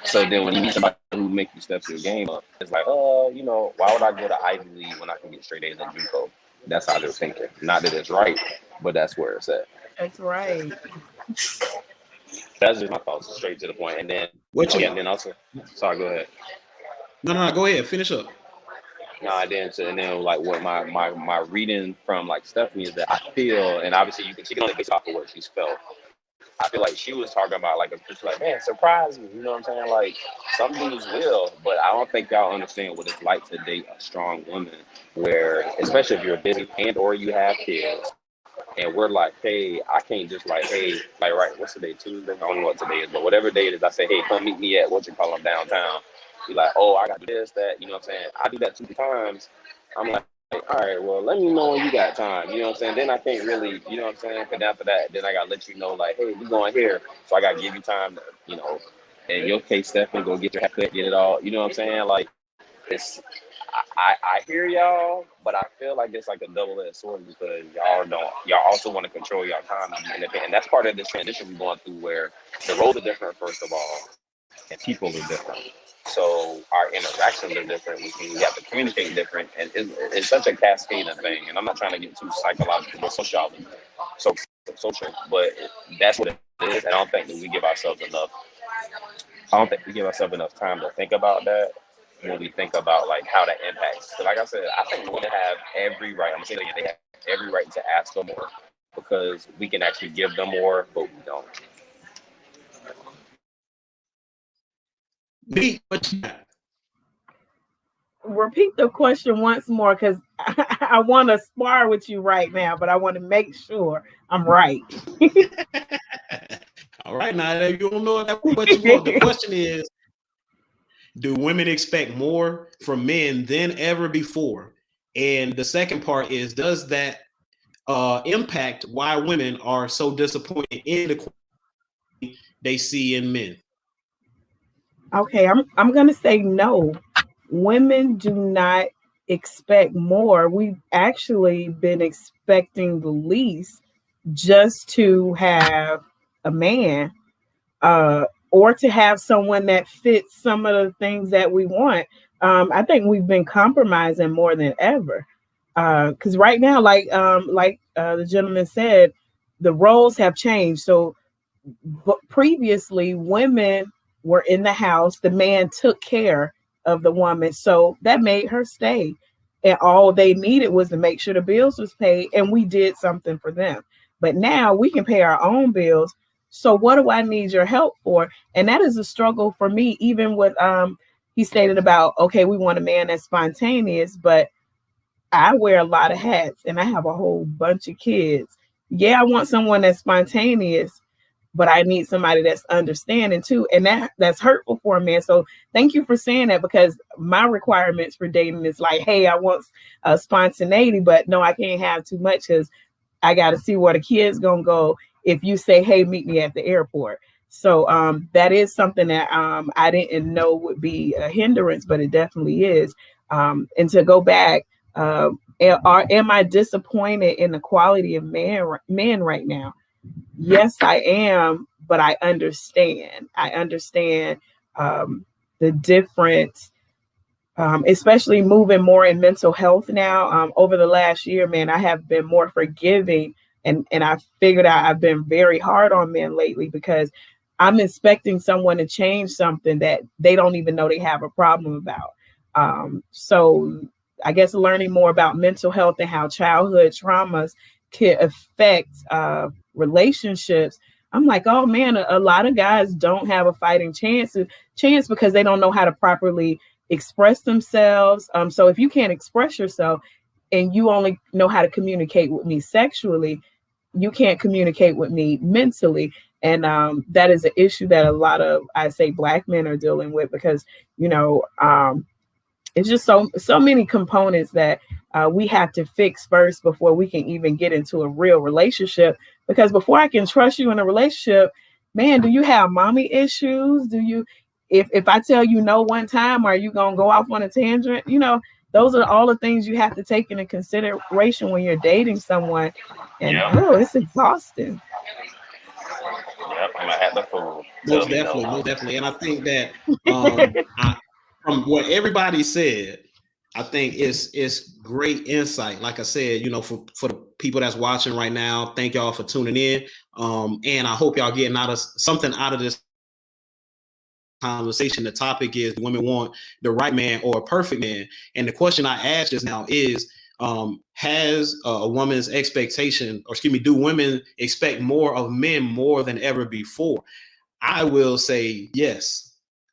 So then when you meet somebody who make you step your game up, it's like, you know, why would I go to Ivy League when I can get straight A's at JUCO? That's how they're thinking. Not that it's right, but that's where it's at. That's right. That's just my thoughts, straight to the point. And then, and then also, sorry, go ahead. No, go ahead, finish up. No, and then like what my reading from like Stephanie is that I feel, and obviously she can only base off of what she's felt. I feel like she was talking about like man, surprise me, you know what I'm saying? Like some dudes will, but I don't think y'all understand what it's like to date a strong woman, where especially if you're busy and or you have kids. And we're like, hey, I can't just like, hey, like, right, what's today, Tuesday? I don't know what today is, but whatever day it is, I say, hey, come meet me at downtown. Be like, oh, I got to do this, that, you know what I'm saying? I do that 2 times. I'm like, all right, well, let me know when you got time, you know what I'm saying? Then I can't really, you know what I'm saying? Because after that, then I got to let you know, like, hey, we going here. So I got to give you time to, you know, in your case, Stephanie, go get your haircut, get it all, you know what I'm saying? Like, I hear y'all, but I feel like it's like a double-edged sword because y'all also want to control your time, and that's part of this transition we're going through where the roles are different first of all, and people are different. So our interactions are different, which means we have to communicate different, and it's such a cascading thing. And I'm not trying to get too psychological or social, but that's what it is. And I don't think that we give ourselves enough. I don't think we give ourselves enough time to think about that when we think about like how that impacts. So like I said, I think women have every right. I'm saying they have every right to ask for more because we can actually give them more, but we don't. Me, what you got? Repeat the question once more because I want to spar with you right now, but I want to make sure I'm right. All right, now if you don't know what you want, the question is, do women expect more from men than ever before? And the second part is, does that impact why women are so disappointed in the quality they see in men? Okay, I'm gonna say no. Women do not expect more. We've actually been expecting the least just to have a man, or to have someone that fits some of the things that we want. I think we've been compromising more than ever. Because right now, like the gentleman said, the roles have changed. So, but previously, women were in the house. The man took care of the woman, so that made her stay. And all they needed was to make sure the bills was paid, and we did something for them. But now we can pay our own bills. So what do I need your help for? And that is a struggle for me. Even with he stated about, okay, we want a man that's spontaneous, but I wear a lot of hats and I have a whole bunch of kids. Yeah, I want someone that's spontaneous, but I need somebody that's understanding too. And that's hurtful for a man. So thank you for saying that, because my requirements for dating is like, hey, I want spontaneity, but no, I can't have too much because I got to see where the kid's going to go if you say, hey, meet me at the airport. So that is something that I didn't know would be a hindrance, but it definitely is. And to go back, am I disappointed in the quality of men right now? Yes, I am, but I understand. I understand the difference, especially moving more in mental health now. Over the last year, man, I have been more forgiving, and I figured out I've been very hard on men lately because I'm expecting someone to change something that they don't even know they have a problem about. So I guess learning more about mental health and how childhood traumas can affect relationships. I'm like, oh man, a lot of guys don't have a fighting chance because they don't know how to properly express themselves. So if you can't express yourself and you only know how to communicate with me sexually, you can't communicate with me mentally. And that is an issue that a lot of, I say, Black men are dealing with because, it's just so many components that we have to fix first before we can even get into a real relationship. Because before I can trust you in a relationship, man, do you have mommy issues? Do you, if I tell you no one time, are you going to go off on a tangent? Those are all the things you have to take into consideration when you're dating someone. And it's exhausting. Yep, I'm gonna have the fool. Most definitely. And I think that from what everybody said, I think it's great insight. Like I said, for the people that's watching right now, thank y'all for tuning in. And I hope y'all getting something out of this conversation. The topic is, do women want the right man or a perfect man? And the question I asked just now is, has a woman's expectation, do women expect more of men more than ever before? I will say yes.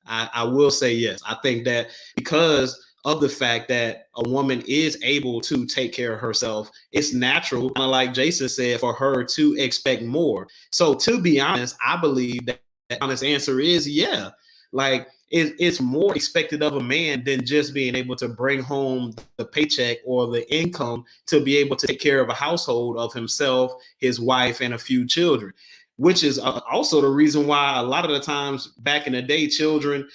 I will say yes. I think that because of the fact that a woman is able to take care of herself, it's natural, kind of like Jason said, for her to expect more. So to be honest, I believe that the honest answer is yeah. Like it's more expected of a man than just being able to bring home the paycheck or the income to be able to take care of a household of himself, his wife, and a few children. Which is also the reason why a lot of the times back in the day, children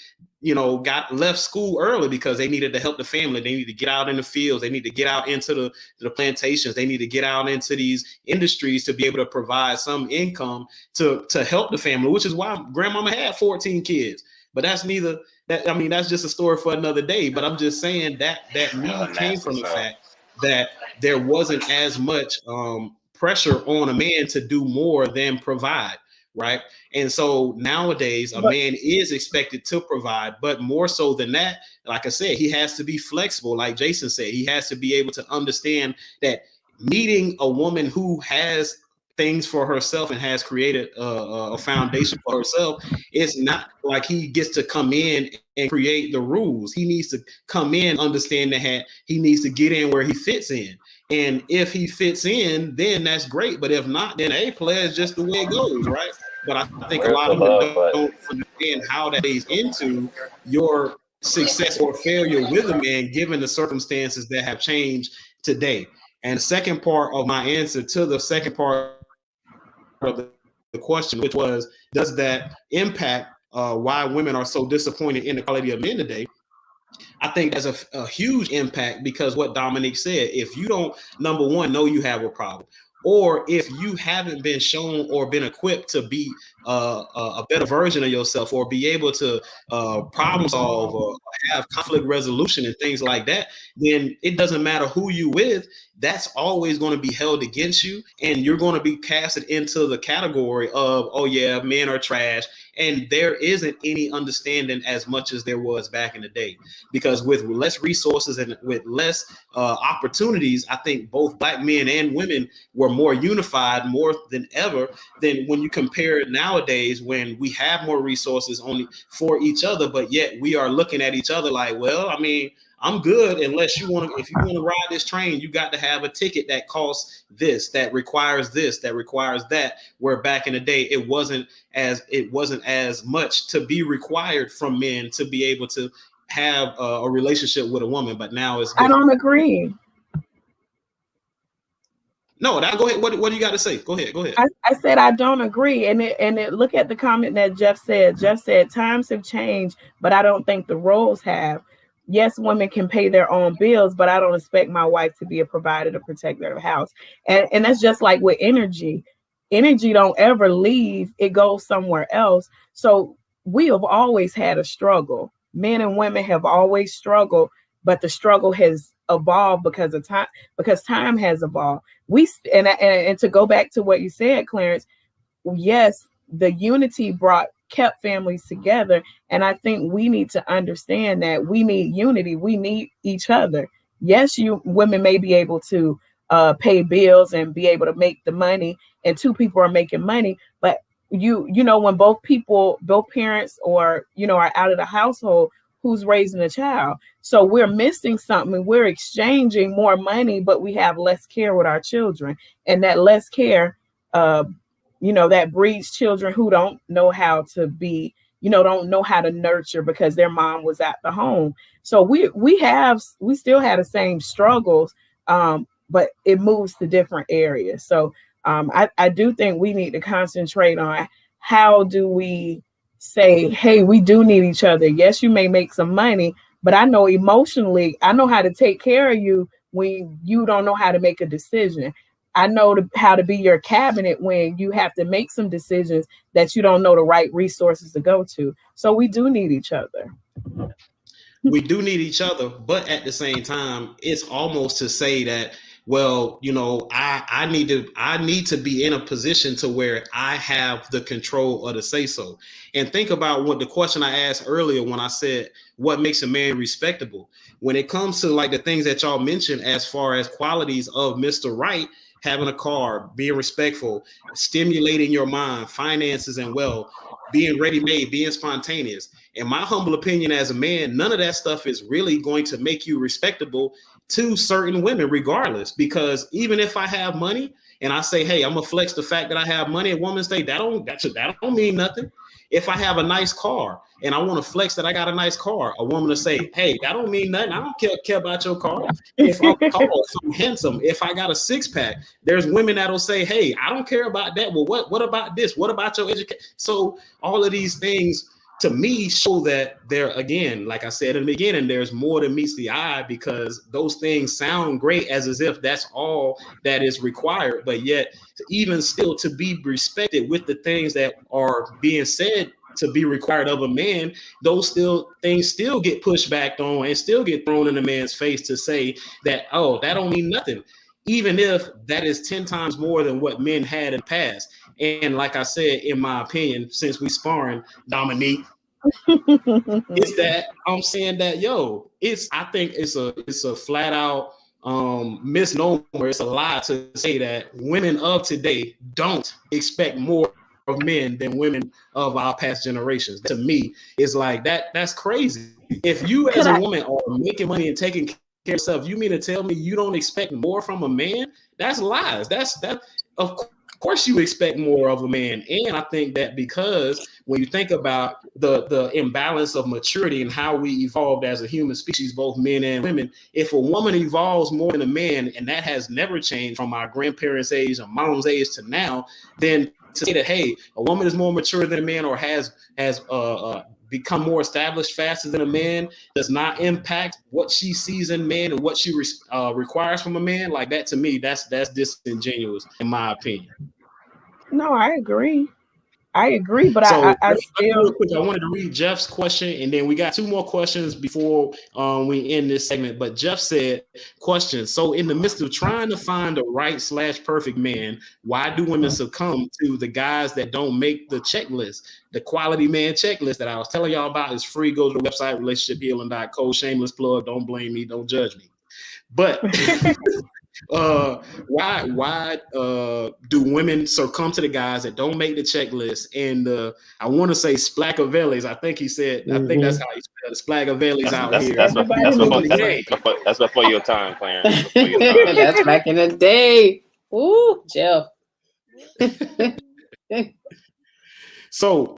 got left school early because they needed to help the family. They need to get out in the fields. They need to get out into the plantations. They need to get out into these industries to be able to provide some income to help the family, which is why grandmama had 14 kids. But that's that's just a story for another day. But I'm just saying that need came from the fact that there wasn't as much pressure on a man to do more than provide. Right. And so nowadays a man is expected to provide, but more so than that, like I said, he has to be flexible. Like Jason said, he has to be able to understand that meeting a woman who has things for herself and has created a foundation for herself, it's not like he gets to come in and create the rules. He needs to come in, understand that he needs to get in where he fits in. And if he fits in, then that's great. But if not, then player is just the way it goes, right? But I think a lot of them don't understand how that plays into your success or failure with a man, given the circumstances that have changed today. And the second part of my answer to the second part of the question, which was, does that impact why women are so disappointed in the quality of men today? I think there's a huge impact, because what Dominique said, if you don't, number one, know you have a problem, or if you haven't been shown or been equipped to be a better version of yourself, or be able to problem solve or have conflict resolution and things like that, then it doesn't matter who you with. That's always going to be held against you, and you're going to be casted into the category of, oh yeah, men are trash. And there isn't any understanding as much as there was back in the day, because with less resources and with less opportunities, I think both Black men and women were more unified more than ever than when you compare it nowadays, when we have more resources only for each other, but yet we are looking at each other like, well, I mean, I'm good unless if you want to ride this train, you got to have a ticket that costs this, that requires that. Where back in the day, it wasn't as much to be required from men to be able to have a relationship with a woman. But now it's different. I don't agree. No, go ahead. What do you got to say? Go ahead. I said I don't agree. And look at the comment that Jeff said. Jeff said times have changed, but I don't think the roles have. Yes, women can pay their own bills, but I don't expect my wife to be a provider to protect their house. And that's just like with energy. Energy don't ever leave. It goes somewhere else. So we have always had a struggle. Men and women have always struggled, but the struggle has evolved because of time, because time has evolved. And to go back to what you said, Clarence, yes, the unity kept families together. And I think we need to understand that we need unity. We need each other. Yes, women may be able to pay bills and be able to make the money, and two people are making money, but when both parents or are out of the household, who's raising a child? So we're missing something. We're exchanging more money, but we have less care with our children, and that less care that breeds children who don't know how to be, don't know how to nurture because their mom was at the home. So we still have the same struggles, but it moves to different areas. So I do think we need to concentrate on how do we say, hey, we do need each other. Yes, you may make some money, but I know emotionally, I know how to take care of you when you don't know how to make a decision. I know how to be your cabinet when you have to make some decisions that you don't know the right resources to go to. So we do need each other. We do need each other, but at the same time, it's almost to say that, well, I need to be in a position to where I have the control or the say so. And think about what the question I asked earlier when I said, what makes a man respectable? When it comes to like the things that y'all mentioned as far as qualities of Mr. Right, having a car, being respectful, stimulating your mind, finances and wealth, being ready-made, being spontaneous. In my humble opinion as a man, none of that stuff is really going to make you respectable to certain women regardless, because even if I have money and I say, hey, I'm gonna flex the fact that I have money, a woman say that don't mean nothing. If I have a nice car and I want to flex that I got a nice car, a woman will say, hey, that don't mean nothing. I don't care about your car. If I'm tall, if I'm handsome, if I got a six-pack, there's women that'll say, hey, I don't care about that. Well, what about this? What about your education? So all of these things to me show that there, again, like I said in the beginning, there's more than meets the eye, because those things sound great as if that's all that is required, but yet even still to be respected with the things that are being said to be required of a man, those things still get pushed back on and still get thrown in a man's face to say that, oh, that don't mean nothing, even if that is 10 times more than what men had in the past. And like I said, in my opinion, since we sparring, Dominique, is that I'm saying that, yo, I think it's a flat out misnomer. It's a lie to say that women of today don't expect more of men than women of our past generations. To me, it's like that's crazy. If you as a woman are making money and taking care of yourself, you mean to tell me you don't expect more from a man? That's lies. That of course you expect more of a man. And I think that because when you think about the imbalance of maturity and how we evolved as a human species, both men and women, if a woman evolves more than a man, and that has never changed from our grandparents' age or mom's age to now, then to say that, hey, a woman is more mature than a man or has become more established faster than a man does not impact what she sees in man and what she requires from a man, like that, to me, that's disingenuous in my opinion. No, I agree, but so I still real quick, I wanted to read Jeff's question, and then we got 2 more questions before we end this segment. But Jeff said, question: so in the midst of trying to find the right/perfect man, why do women succumb to the guys that don't make the checklist? The quality man checklist that I was telling y'all about is free. Go to the website, relationshiphealing.co. Shameless plug. Don't blame me. Don't judge me. But why do women succumb to the guys that don't make the checklist? And I want to say Splagavelis. I think he said. I think that's how he spelled Splagavelis out here. That's before your time, Clarence. Before your time. That's back in the day. Ooh, Jeff. So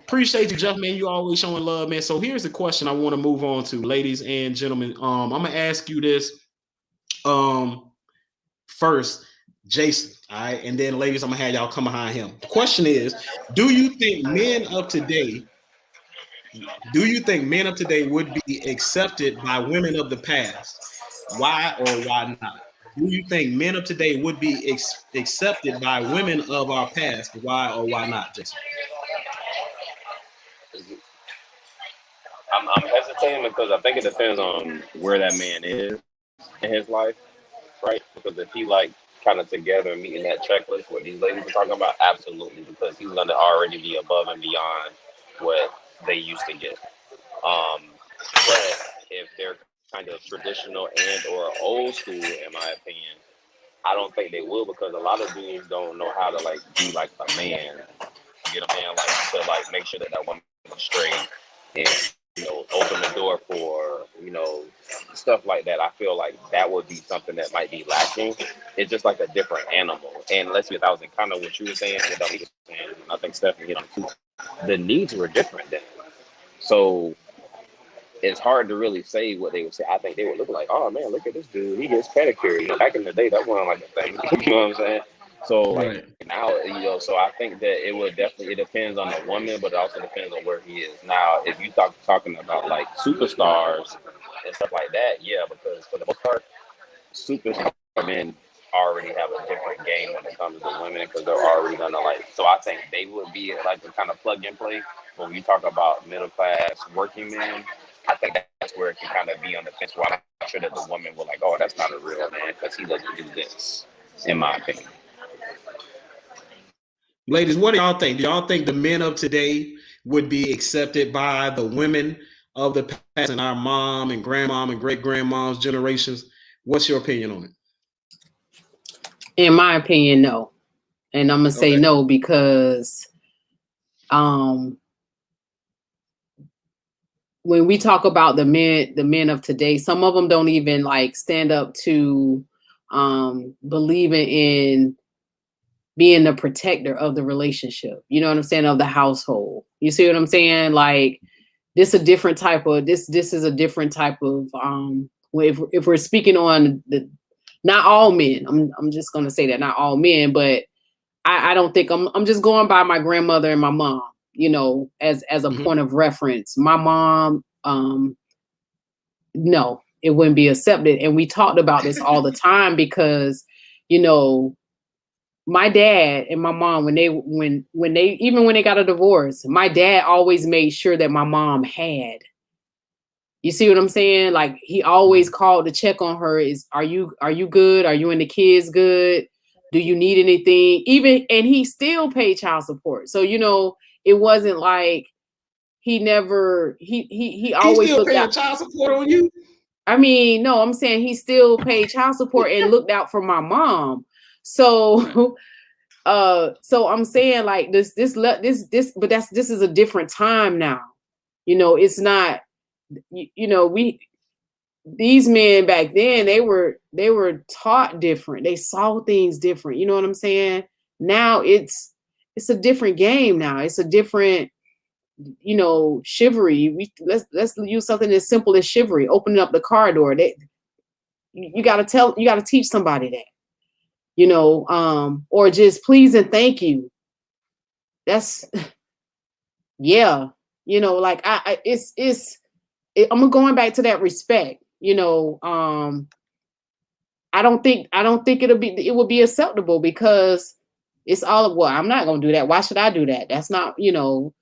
appreciate you, Jeff, man. You always showing love, man. So here's the question I want to move on to, ladies and gentlemen. I'm gonna ask you this first, Jason. All right, and then ladies, I'm gonna have y'all come behind him. The question is, do you think men of today would be accepted by women of the past? Why or why not? Do you think men of today would be accepted by women of our past? Why or why not, Jason? I'm hesitating because I think it depends on where that man is in his life, right? Because if he like kind of together and meeting that checklist, what these ladies were talking about, absolutely, because he's gonna already be above and beyond what they used to get. But if they're kind of traditional and or old school, in my opinion, I don't think they will, because a lot of dudes don't know how to like be like a man. You know what I'm saying? Like to like make sure that that woman is straight and, you know, open the door for, you know, stuff like that. I feel like that would be something that might be lacking. It's just like a different animal. And let's be 1,000, kind of what you were saying, and I think Stephanie hit on too. The needs were different then. So it's hard to really say what they would say. I think they would look like, oh man, look at this dude. He gets pedicure. You know, back in the day, that wasn't like a thing. You know what I'm saying? So like now, you know, so I think that it would definitely, it depends on the woman, but it also depends on where he is. Now, if you talking about like superstars and stuff like that, yeah, because for the most part, superstar men already have a different game when it comes to women, because they're already gonna like, so I think they would be like the kind of plug and play. When you talk about middle class working men, I think that's where it can kind of be on the fence, where I'm not sure that the woman will like, oh, that's not a real man because he doesn't do this, in my opinion. Ladies, what do y'all think? Do y'all think the men of today would be accepted by the women of the past and our mom and grandmom and great grandmom's generations? What's your opinion on it? In my opinion, no. And I'm gonna say no because when we talk about the men of today, some of them don't even like stand up to believing in being the protector of the relationship. You know what I'm saying? Of the household. You see what I'm saying? Like this is a different type of if we're speaking on the, not all men, I'm just gonna say that not all men, but I don't think I'm just going by my grandmother and my mom. you know, as a Mhm. point of reference. My mom, no, it wouldn't be accepted. And we talked about this all the time because, you know, my dad and my mom, when they got a divorce, my dad always made sure that my mom had. You see what I'm saying? Like he always called to check on her. Are you good? Are you and the kids good? Do you need anything? And he still paid child support. So, you know, it wasn't like he never he He always still looked paying out. child support on you? I mean, no, I'm saying he still paid child support and looked out for my mom. So so I'm saying like this but this is a different time now. You know, it's not, you know, these men back then, they were taught different. They saw things different. You know what I'm saying? Now it's a different game now. It's a different, you know, chivalry. Let's use something as simple as chivalry, opening up the car door. You gotta teach somebody that, you know, or just please and thank you. That's yeah, you know, like I'm going back to that respect, you know. I don't think it would be acceptable because it's all, well, I'm not gonna do that. Why should I do that? That's not, you know,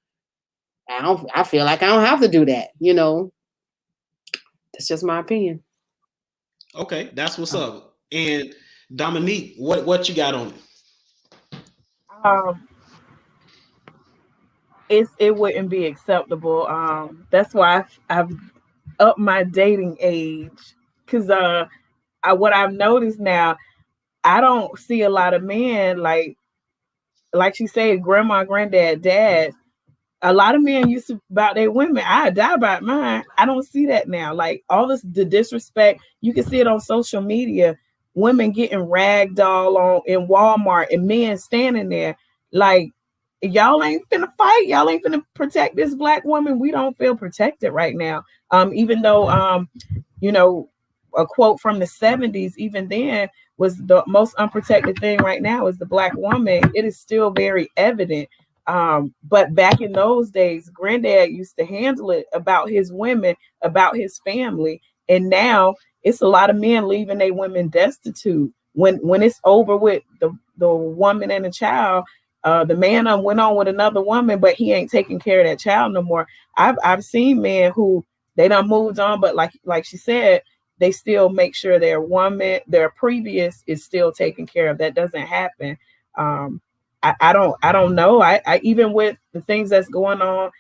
I feel like I don't have to do that, you know. That's just my opinion. Okay, that's what's up. And Dominique, what you got on it? Um, it wouldn't be acceptable. That's why I've upped my dating age because what I've noticed now, I don't see a lot of men like she said, grandma, granddad, dad. A lot of men used to about their women. I die about mine. I don't see that now. Like all the disrespect, you can see it on social media. Women getting ragged all on in Walmart and men standing there like, y'all ain't finna fight. Y'all ain't finna protect this black woman. We don't feel protected right now. Even though you know, a quote from the 70s, even then, was the most unprotected thing right now is the black woman. It is still very evident. But back in those days, granddad used to handle it about his women, about his family. And now it's a lot of men leaving their women destitute. When it's over with the woman and the child, the man went on with another woman, but he ain't taking care of that child no more. I've seen men who they done moved on, but like she said, they still make sure their woman, their previous, is still taken care of. That doesn't happen. I don't know. I even with the things that's going on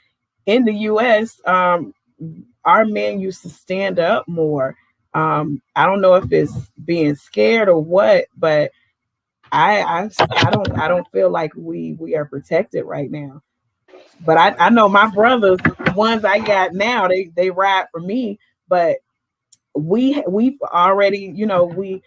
in the U.S., our men used to stand up more. I don't know if it's being scared or what, but I don't feel like we are protected right now. But I know my brothers, the ones I got now, they ride for me. But we've already, you know, we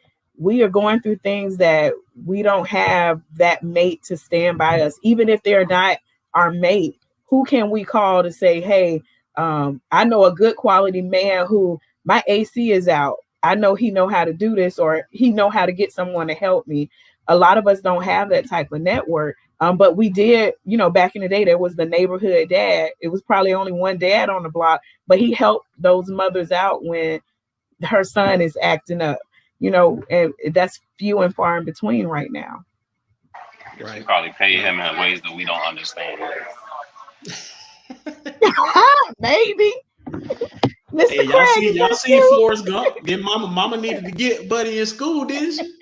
are going through things that we don't have that mate to stand by us, even if they're not our mate. Who can we call to say, hey, I know a good quality man who my AC is out. I know he know how to do this, or he know how to get someone to help me. A lot of us don't have that type of network. But we did, you know, back in the day, there was the neighborhood dad. It was probably only one dad on the block, but he helped those mothers out when her son is acting up, you know, and that's few and far in between right now. Right. Probably pay him in ways that we don't understand. Maybe. Mr. Hey, y'all see Forrest Gump? Then mama needed to get Buddy in school, didn't she?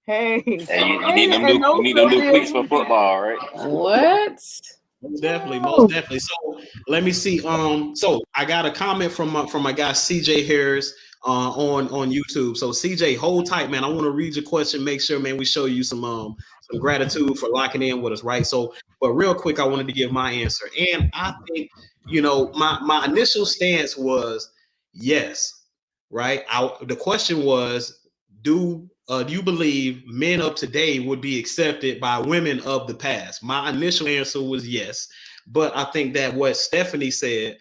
Hey, you need them new cleats for football, right? What? Most definitely. So let me see. So I got a comment from my guy CJ Harris on YouTube. So CJ, hold tight, man. I want to read your question. Make sure, man, we show you some gratitude for locking in with us, right? So, but real quick, I wanted to give my answer, and I think, you know, my initial stance was yes, right. The question was, do you believe men of today would be accepted by women of the past? My initial answer was yes, but I think that what Stephanie said,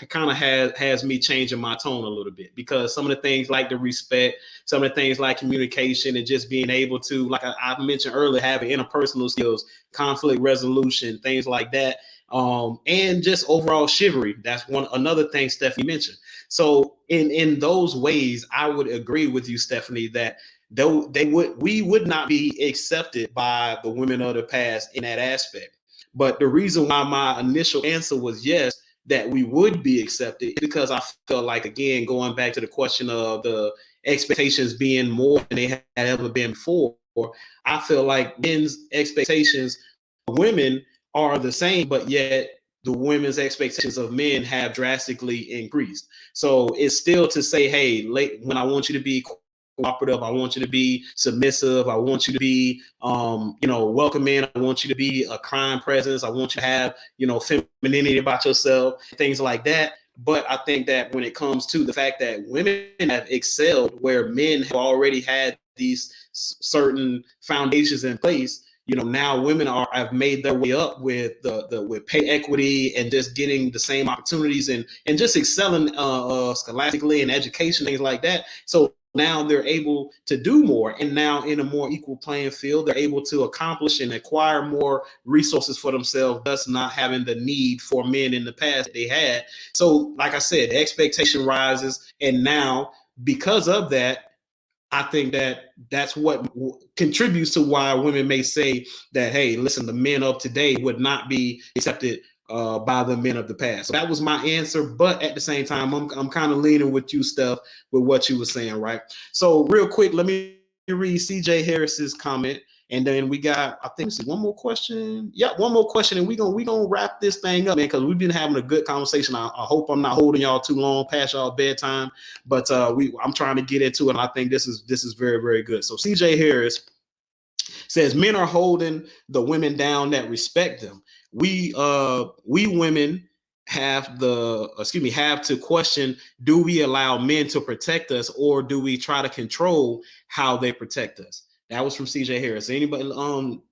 kind of has me changing my tone a little bit, because some of the things like the respect, some of the things like communication, and just being able to, like I mentioned earlier, having interpersonal skills, conflict resolution, things like that, and just overall chivalry. That's another thing Stephanie mentioned. So in those ways, I would agree with you, Stephanie, that though we would not be accepted by the women of the past in that aspect. But the reason why my initial answer was yes, that we would be accepted, because I felt like, again, going back to the question of the expectations being more than they had ever been before, I feel like men's expectations of women are the same, but yet the women's expectations of men have drastically increased. So it's still to say, hey, when I want you to be cooperative, I want you to be submissive, I want you to be welcoming, I want you to be a kind presence, I want you to have femininity about yourself, things like that. But I think that when it comes to the fact that women have excelled where men have already had these certain foundations in place, now women have made their way up with with pay equity and just getting the same opportunities and just excelling scholastically and education, things like that. So now they're able to do more, and now in a more equal playing field, they're able to accomplish and acquire more resources for themselves, thus not having the need for men in the past that they had. So like I said, the expectation rises, and now because of that, I think that's what contributes to why women may say that, hey, listen, the men of today would not be accepted by the men of the past. So that was my answer. But at the same time, I'm kind of leaning with you, Steph, with what you were saying, right? So real quick, let me read CJ Harris's comment. And then we got, I think, one more question. Yeah, one more question, and we're gonna wrap this thing up, man, because we've been having a good conversation. I hope I'm not holding y'all too long past y'all bedtime, but I'm trying to get into it. And I think this is very, very good. So CJ Harris says men are holding the women down that respect them. We women have to question: do we allow men to protect us, or do we try to control how they protect us? That was from CJ Harris. Anybody,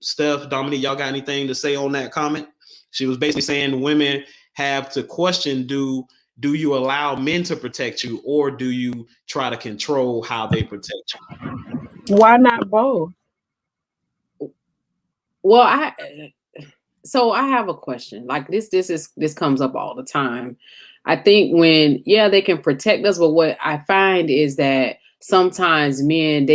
Steph, Dominique, y'all got anything to say on that comment? She was basically saying women have to question: do you allow men to protect you, or do you try to control how they protect you? Why not both? Well, I have a question. Like this comes up all the time. I think when they can protect us, but what I find is that sometimes men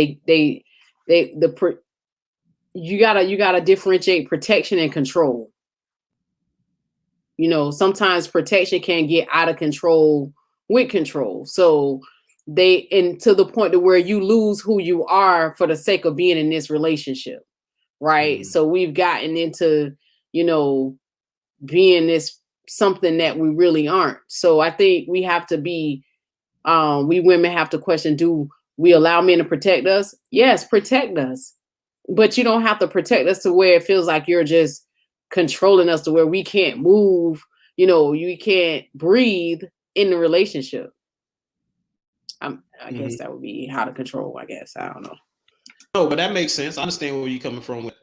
you gotta differentiate protection and control. Sometimes protection can get out of control with control. So to the point to where you lose who you are for the sake of being in this relationship, right? Mm-hmm. So we've gotten into, being this something that we really aren't. So I think we have to be, we women have to question: do we allow men to protect us? Yes, protect us. But you don't have to protect us to where it feels like you're just controlling us to where we can't move, you can't breathe in the relationship. I guess that would be how to control, I guess. I don't know. No, but that makes sense. I understand where you're coming from with.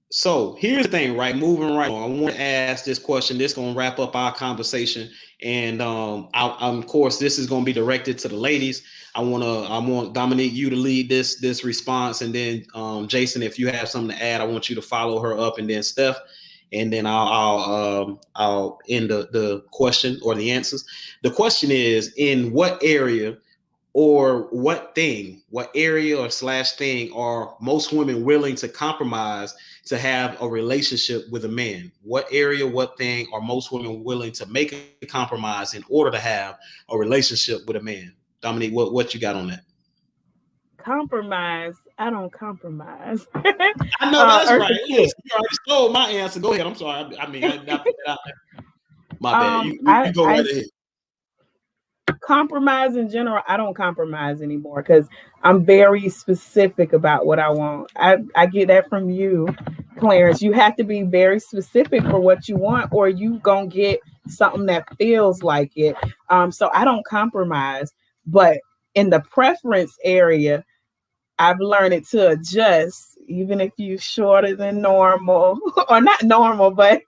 So here's the thing, right? Moving right on, I want to ask this question. This is going to wrap up our conversation, and of course, this is going to be directed to the ladies. I want Dominique, you to lead this response, and then Jason, if you have something to add, I want you to follow her up, and then Steph, and then I'll end the question or the answers. The question is: in what area or what area or /thing are most women willing to compromise to have a relationship with a man? What area, what thing are most women willing to make a compromise in order to have a relationship with a man? Dominique, what you got on that? Compromise? I don't compromise. I know that's right. Yes, you already stole my answer. Go ahead. I'm sorry. I mean, my bad. You go right ahead. Compromise in general, I don't compromise anymore because I'm very specific about what I want. I get that from you, Clarence. You have to be very specific for what you want, or you gonna get something that feels like it. So I don't compromise. But in the preference area, I've learned to adjust, even if you're shorter than normal, or not normal, but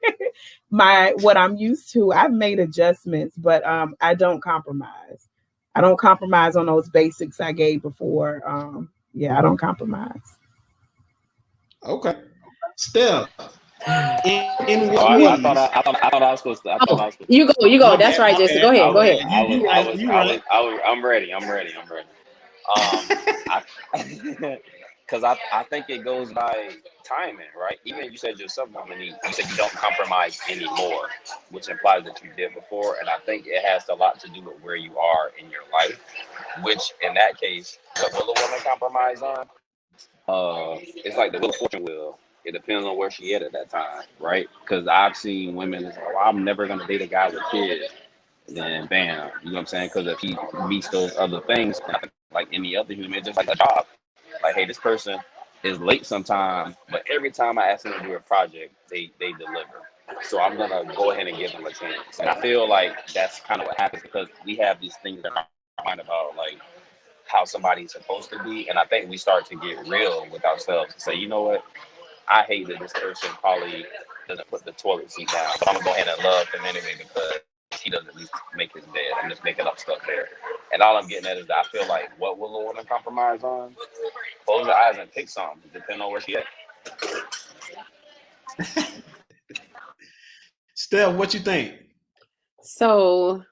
what I'm used to. I've made adjustments, but I don't compromise. I don't compromise on those basics I gave before. Yeah, I don't compromise. Okay. Steph, in Oh, what I ways? thought I was supposed to. I thought I was supposed to. You go. My That's bad, right, my Jason. bad. Go ahead. Go ahead. I'm ready. I'm ready. Because I think it goes by timing, right? Even you said yourself, Dominique, you said you don't compromise anymore, which implies that you did before. And I think it has a lot to do with where you are in your life, which in that case, what will a woman compromise on? It's like the Wheel of Fortune wheel. It depends on where she at that time, right? Because I've seen women that's like, well, I'm never gonna date a guy with kids. And then bam, you know what I'm saying? Because if he meets those other things, like any other human, it's just like a job. Like, hey, this person is late sometime, but every time I ask them to do a project, they deliver. So I'm gonna go ahead and give them a chance. And I feel like that's kind of what happens because we have these things in our mind about like how somebody's supposed to be, and I think we start to get real with ourselves and say, you know what, I hate that this person probably doesn't put the toilet seat down, but I'm gonna go ahead and love him anyway because he doesn't at least make his bed. I'm just making up stuff there. And all I'm getting at is that I feel like what will a woman compromise on? Close your eyes and pick something, depending on where she at. Steph, what you think? So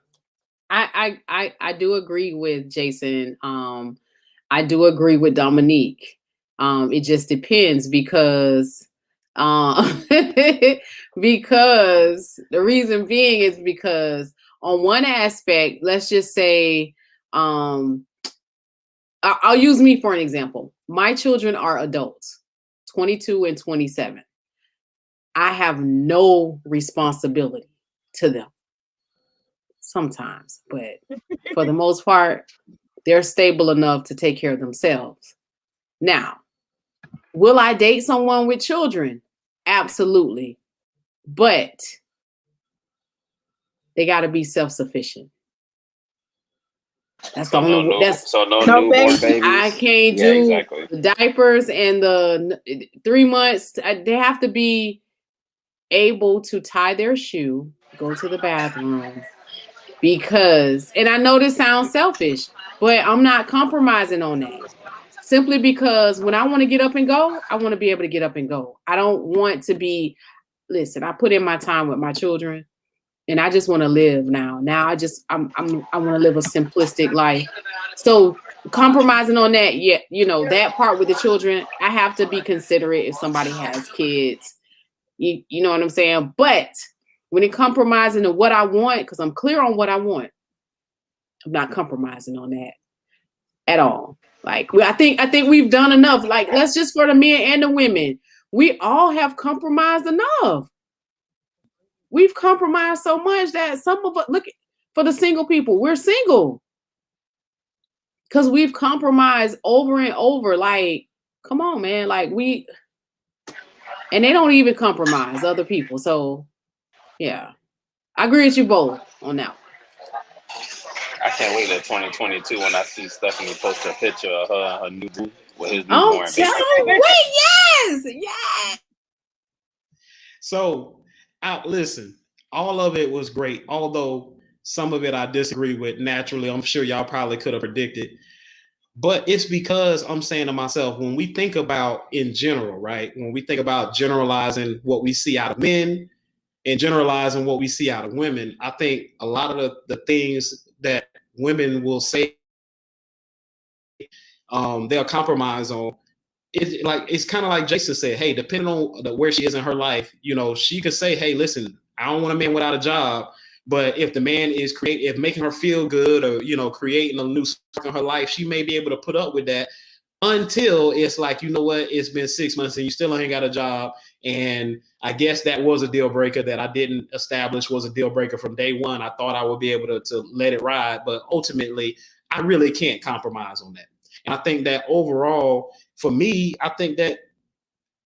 I do agree with Jason. I do agree with Dominique. It just depends because because the reason being is because on one aspect, let's just say, I'll use me for an example. My children are adults, 22 and 27. I have no responsibility to them sometimes, but for the most part, they're stable enough to take care of themselves. Now, will I date someone with children? Absolutely. But they got to be self-sufficient. That's the only no No newborn baby. babies. I can't Yeah, do exactly. the diapers and the 3 months. They have to be able to tie their shoe, go to the bathroom, because, and I know this sounds selfish, but I'm not compromising on that. Simply because when I want to get up and go, I want to be able to get up and go. I don't want to be, listen, I put in my time with my children and I just want to live now. Now I want to live a simplistic life. So compromising on that, yeah, you know, that part with the children, I have to be considerate if somebody has kids. You know what I'm saying? But when it compromising to what I want, because I'm clear on what I want, I'm not compromising on that at all. Like, I think we've done enough. Like, let's just, for the men and the women, we all have compromised enough. We've compromised so much that some of us, look, for the single people, we're single because we've compromised over and over. Like, come on, man. Like, and they don't even compromise other people. So yeah, I agree with you both on that one. I can't wait till 2022 when I see Stephanie post a picture of her and her new boo with his I'm newborn baby. telling you, yes. So, listen, all of it was great, although some of it I disagree with. Naturally, I'm sure y'all probably could have predicted. But it's because I'm saying to myself, when we think about in general, right? When we think about generalizing what we see out of men and generalizing what we see out of women, I think a lot of the things that women will say they'll compromise on, it's kind of like Jason said, hey, depending on where she is in her life, you know, she could say, hey, listen, I don't want a man without a job. But if the man is if making her feel good or, you know, creating a new spark in her life, she may be able to put up with that until it's like, you know what, it's been 6 months and you still ain't got a job. And I guess that was a deal breaker that I didn't establish was a deal breaker from day one. I thought I would be able to let it ride, but ultimately I really can't compromise on that. And I think that overall, for me, I think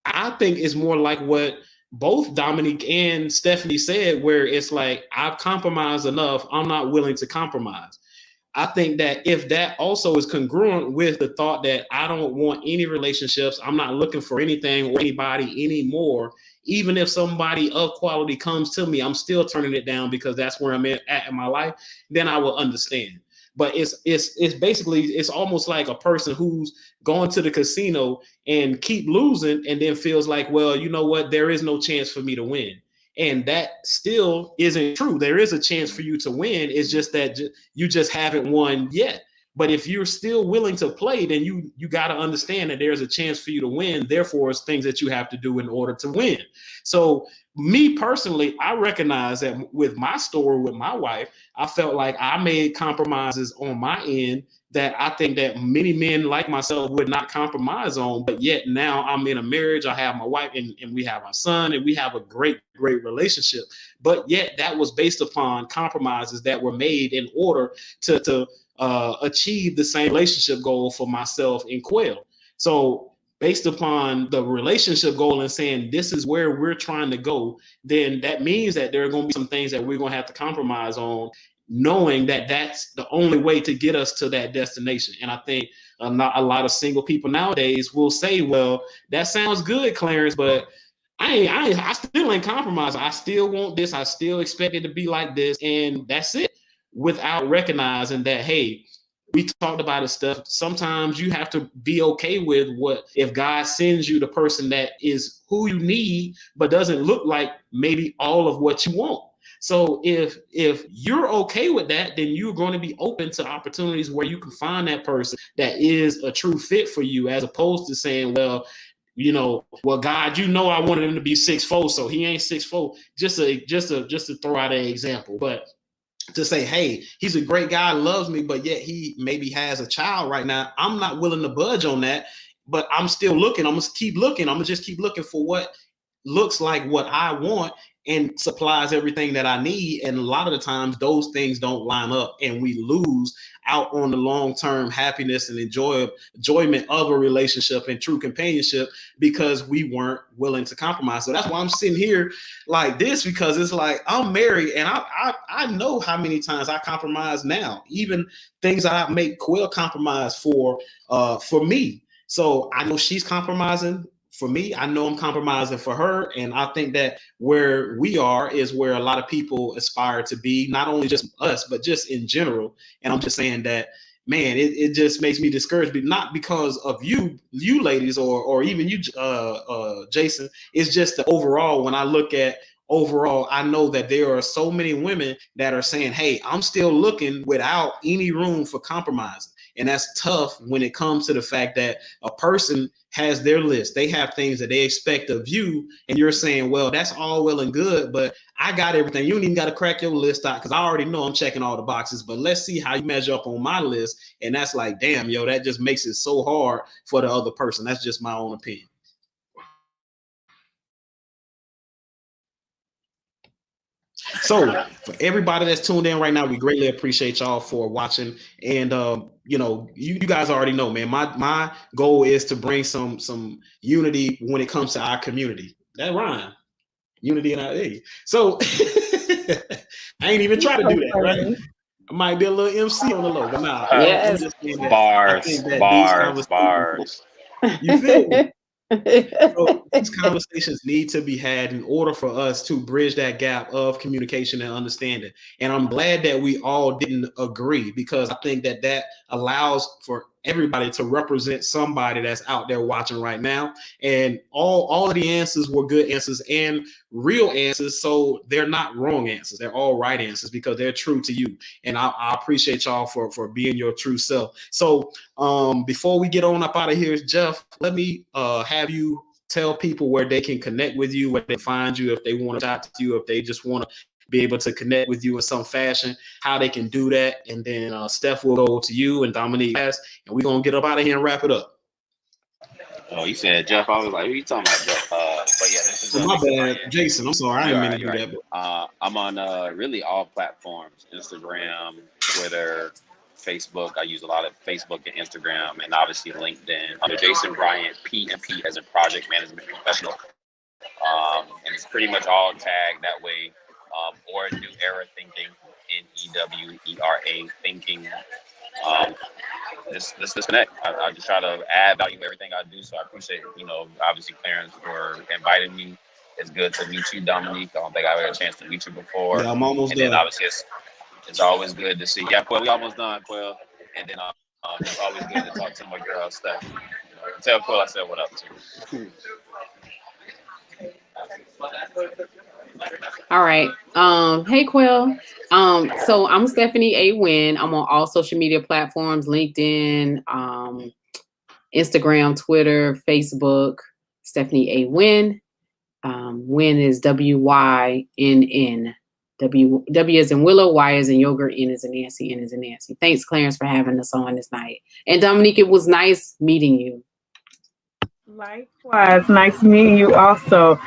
it's more like what both Dominique and Stephanie said, where it's like, I've compromised enough. I'm not willing to compromise. I think that if that also is congruent with the thought that I don't want any relationships, I'm not looking for anything or anybody anymore, even if somebody of quality comes to me, I'm still turning it down because that's where I'm at in my life, then I will understand. But it's basically, it's almost like a person who's going to the casino and keep losing and then feels like, well, you know what, there is no chance for me to win. And that still isn't true. There is a chance for you to win. It's just that you just haven't won yet. But if you're still willing to play, then you got to understand that there's a chance for you to win. Therefore, it's things that you have to do in order to win. So me personally, I recognize that with my story with my wife, I felt like I made compromises on my end that I think that many men like myself would not compromise on. But yet now I'm in a marriage, I have my wife, and we have our son, and we have a great relationship. But yet that was based upon compromises that were made in order to achieve the same relationship goal for myself and Quail. So based upon the relationship goal and saying this is where we're trying to go, then that means that there are going to be some things that we're going to have to compromise on, knowing that that's the only way to get us to that destination. And I think not a lot of single people nowadays will say, well, that sounds good, Clarence, but I still ain't compromising. I still want this. I still expect it to be like this. And that's it, without recognizing that, hey, we talked about this stuff. Sometimes you have to be okay with what, if God sends you the person that is who you need, but doesn't look like maybe all of what you want. So if you're okay with that, then you're going to be open to opportunities where you can find that person that is a true fit for you, as opposed to saying, well, you know, well, God, you know, I wanted him to be 6'4", so he ain't 6'4". Just to throw out an example, but to say, hey, he's a great guy, loves me, but yet he maybe has a child right now. I'm not willing to budge on that, but I'm still looking. I'm gonna keep looking. I'm gonna just keep looking for what looks like what I want and supplies everything that I need. And a lot of the times those things don't line up, and we lose out on the long-term happiness and enjoyment of a relationship and true companionship because we weren't willing to compromise. So that's why I'm sitting here like this, because it's like I'm married and I know how many times I compromise now, even things I make Quail compromise for me. So I know she's compromising for me. I know I'm compromising for her. And I think that where we are is where a lot of people aspire to be, not only just us, but just in general. And I'm just saying that, man, it just makes me discouraged, but not because of you ladies, or even you, Jason. It's just the overall, when I look at overall, I know that there are so many women that are saying, hey, I'm still looking without any room for compromising. And that's tough when it comes to the fact that a person has their list. They have things that they expect of you. And you're saying, well, that's all well and good, but I got everything. You don't even got to crack your list out because I already know I'm checking all the boxes. But let's see how you measure up on my list. And that's like, damn, yo, that just makes it so hard for the other person. That's just my own opinion. So for everybody that's tuned in right now, we greatly appreciate y'all for watching. And you know, you guys already know, man, my goal is to bring some unity when it comes to our community. That rhyme. Unity in our age. So I ain't even trying to do that, right? I might be a little MC on the low, but nah. Yes. Bars. You feel me? So these conversations need to be had in order for us to bridge that gap of communication and understanding. And I'm glad that we all didn't agree, because I think that that allows for everybody to represent somebody that's out there watching right now. And all of the answers were good answers and real answers. So they're not wrong answers. They're all right answers because they're true to you. And I appreciate y'all for being your true self. So before we get on up out of here, Jeff, let me have you tell people where they can connect with you, where they find you, if they want to talk to you, if they just want to be able to connect with you in some fashion, how they can do that. And then Steph will go to you and Dominique, and we're going to get up out of here and wrap it up. Oh, you said Jeff. I was like, who you talking about, Jeff? But yeah, this is my bad, Jason. I'm sorry, I didn't mean to do that. But I'm on really all platforms: Instagram, Twitter, Facebook. I use a lot of Facebook and Instagram, and obviously LinkedIn. Under Jason Bryant, PMP as a project management professional, and it's pretty much all tagged that way. Or New Era Thinking, EWERA thinking. Let's connect. I just try to add value to everything I do. So I appreciate, obviously Clarence for inviting me. It's good to meet you, Dominique. I don't think I've had a chance to meet you before. Yeah, I'm almost And then done. obviously it's always good to see. Yeah, Quill, we almost done, Quill. And then it's always good to talk to my girl Steph. Tell Quill I said what up too. All right. Hey Quill. So I'm Stephanie A. Wynn. I'm on all social media platforms, LinkedIn, Instagram, Twitter, Facebook, Stephanie A. Wynn. Wynn is WYNN. W as in Willow, Y as in yogurt, N as in Nancy, N as in Nancy. Thanks, Clarence, for having us on this night. And Dominique, it was nice meeting you. Likewise, nice meeting you also.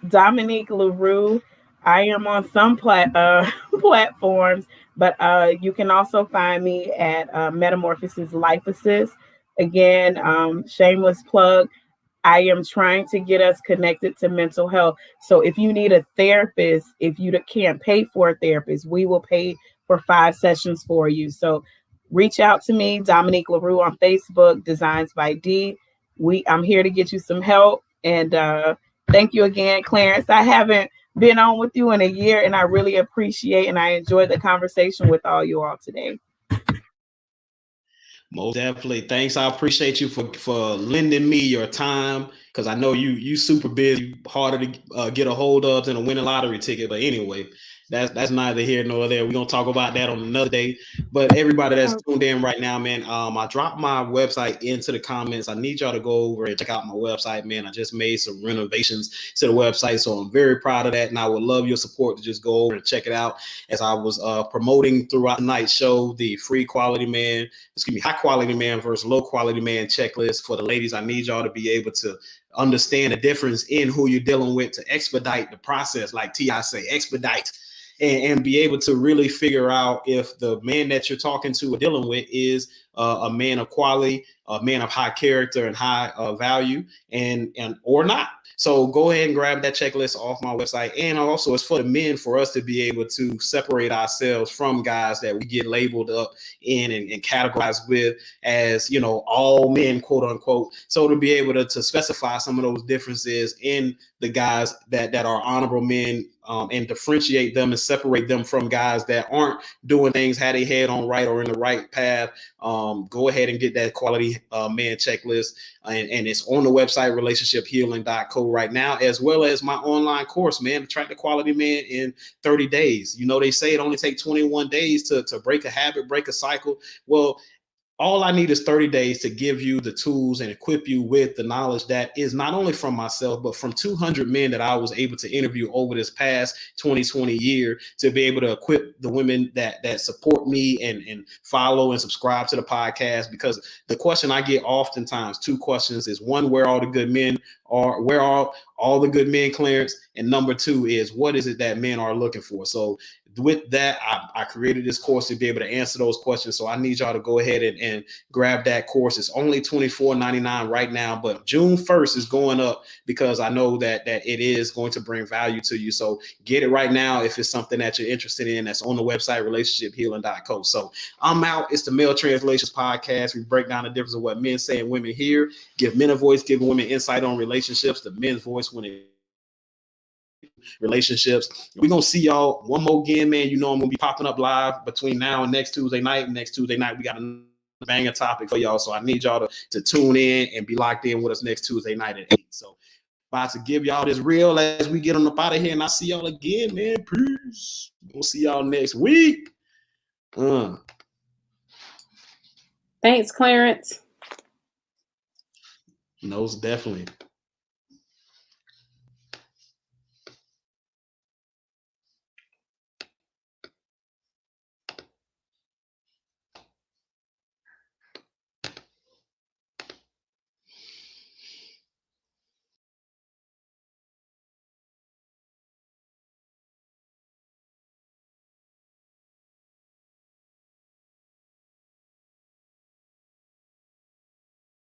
Dominique LaRue. I am on some platforms, but you can also find me at Metamorphosis Liposis. Again, shameless plug. I am trying to get us connected to mental health. So if you need a therapist, if you can't pay for a therapist, we will pay for 5 sessions for you. So reach out to me, Dominique LaRue on Facebook, Designs by D. I'm here to get you some help. And thank you again, Clarence. I haven't been on with you in a year, and I really appreciate and I enjoyed the conversation with all you all today. Most definitely. Thanks. I appreciate you for lending me your time, because I know you super busy, harder to get a hold of than a winning lottery ticket. But anyway, that's neither here nor there. We're gonna talk about that on another day. But everybody that's tuned in right now, man, I dropped my website into the comments. I need y'all to go over and check out my website, man. I just made some renovations to the website, so I'm very proud of that, and I would love your support to just go over and check it out. As I was promoting throughout the night show, the high quality man versus low quality man checklist for the ladies. I need y'all to be able to understand the difference in who you're dealing with to expedite the process, like T.I. say, expedite. And be able to really figure out if the man that you're talking to or dealing with is a man of quality, a man of high character and high value, and or not. So go ahead and grab that checklist off my website. And also it's for the men, for us to be able to separate ourselves from guys that we get labeled up in and categorized with as, all men, quote unquote. So to be able to specify some of those differences in the guys that are honorable men, and differentiate them and separate them from guys that aren't doing things, had their head on right or in the right path. Go ahead and get that quality man checklist. And it's on the website, relationshiphealing.co right now, as well as my online course, man, Attract the Quality Man in 30 days. They say it only takes 21 days to break a habit, break a cycle. Well, all I need is 30 days to give you the tools and equip you with the knowledge that is not only from myself, but from 200 men that I was able to interview over this past 2020 year, to be able to equip the women that support me and follow and subscribe to the podcast. Because the question I get oftentimes, 2 questions, is one, where all the good men are, where are all the good men, Clarence? And number 2 is, what is it that men are looking for? So with that, I created this course to be able to answer those questions. So I need y'all to go ahead and grab that course. It's only $24.99 right now, but June 1st is going up, because I know that it is going to bring value to you. So get it right now if it's something that you're interested in. That's on the website, relationshiphealing.co. So I'm out. It's the Male Translations Podcast. We break down the difference of what men say and women hear, give men a voice, give women insight on relationships, the men's voice when it relationships. We're gonna see y'all one more again, man. I'm gonna be popping up live between now and next Tuesday night. Next Tuesday night, we got a banger topic for y'all. So I need y'all to tune in and be locked in with us next Tuesday night at 8. So about to give y'all this real as we get on up out of here, and I see y'all again, man. Peace. We'll see y'all next week. Thanks, Clarence. Most definitely.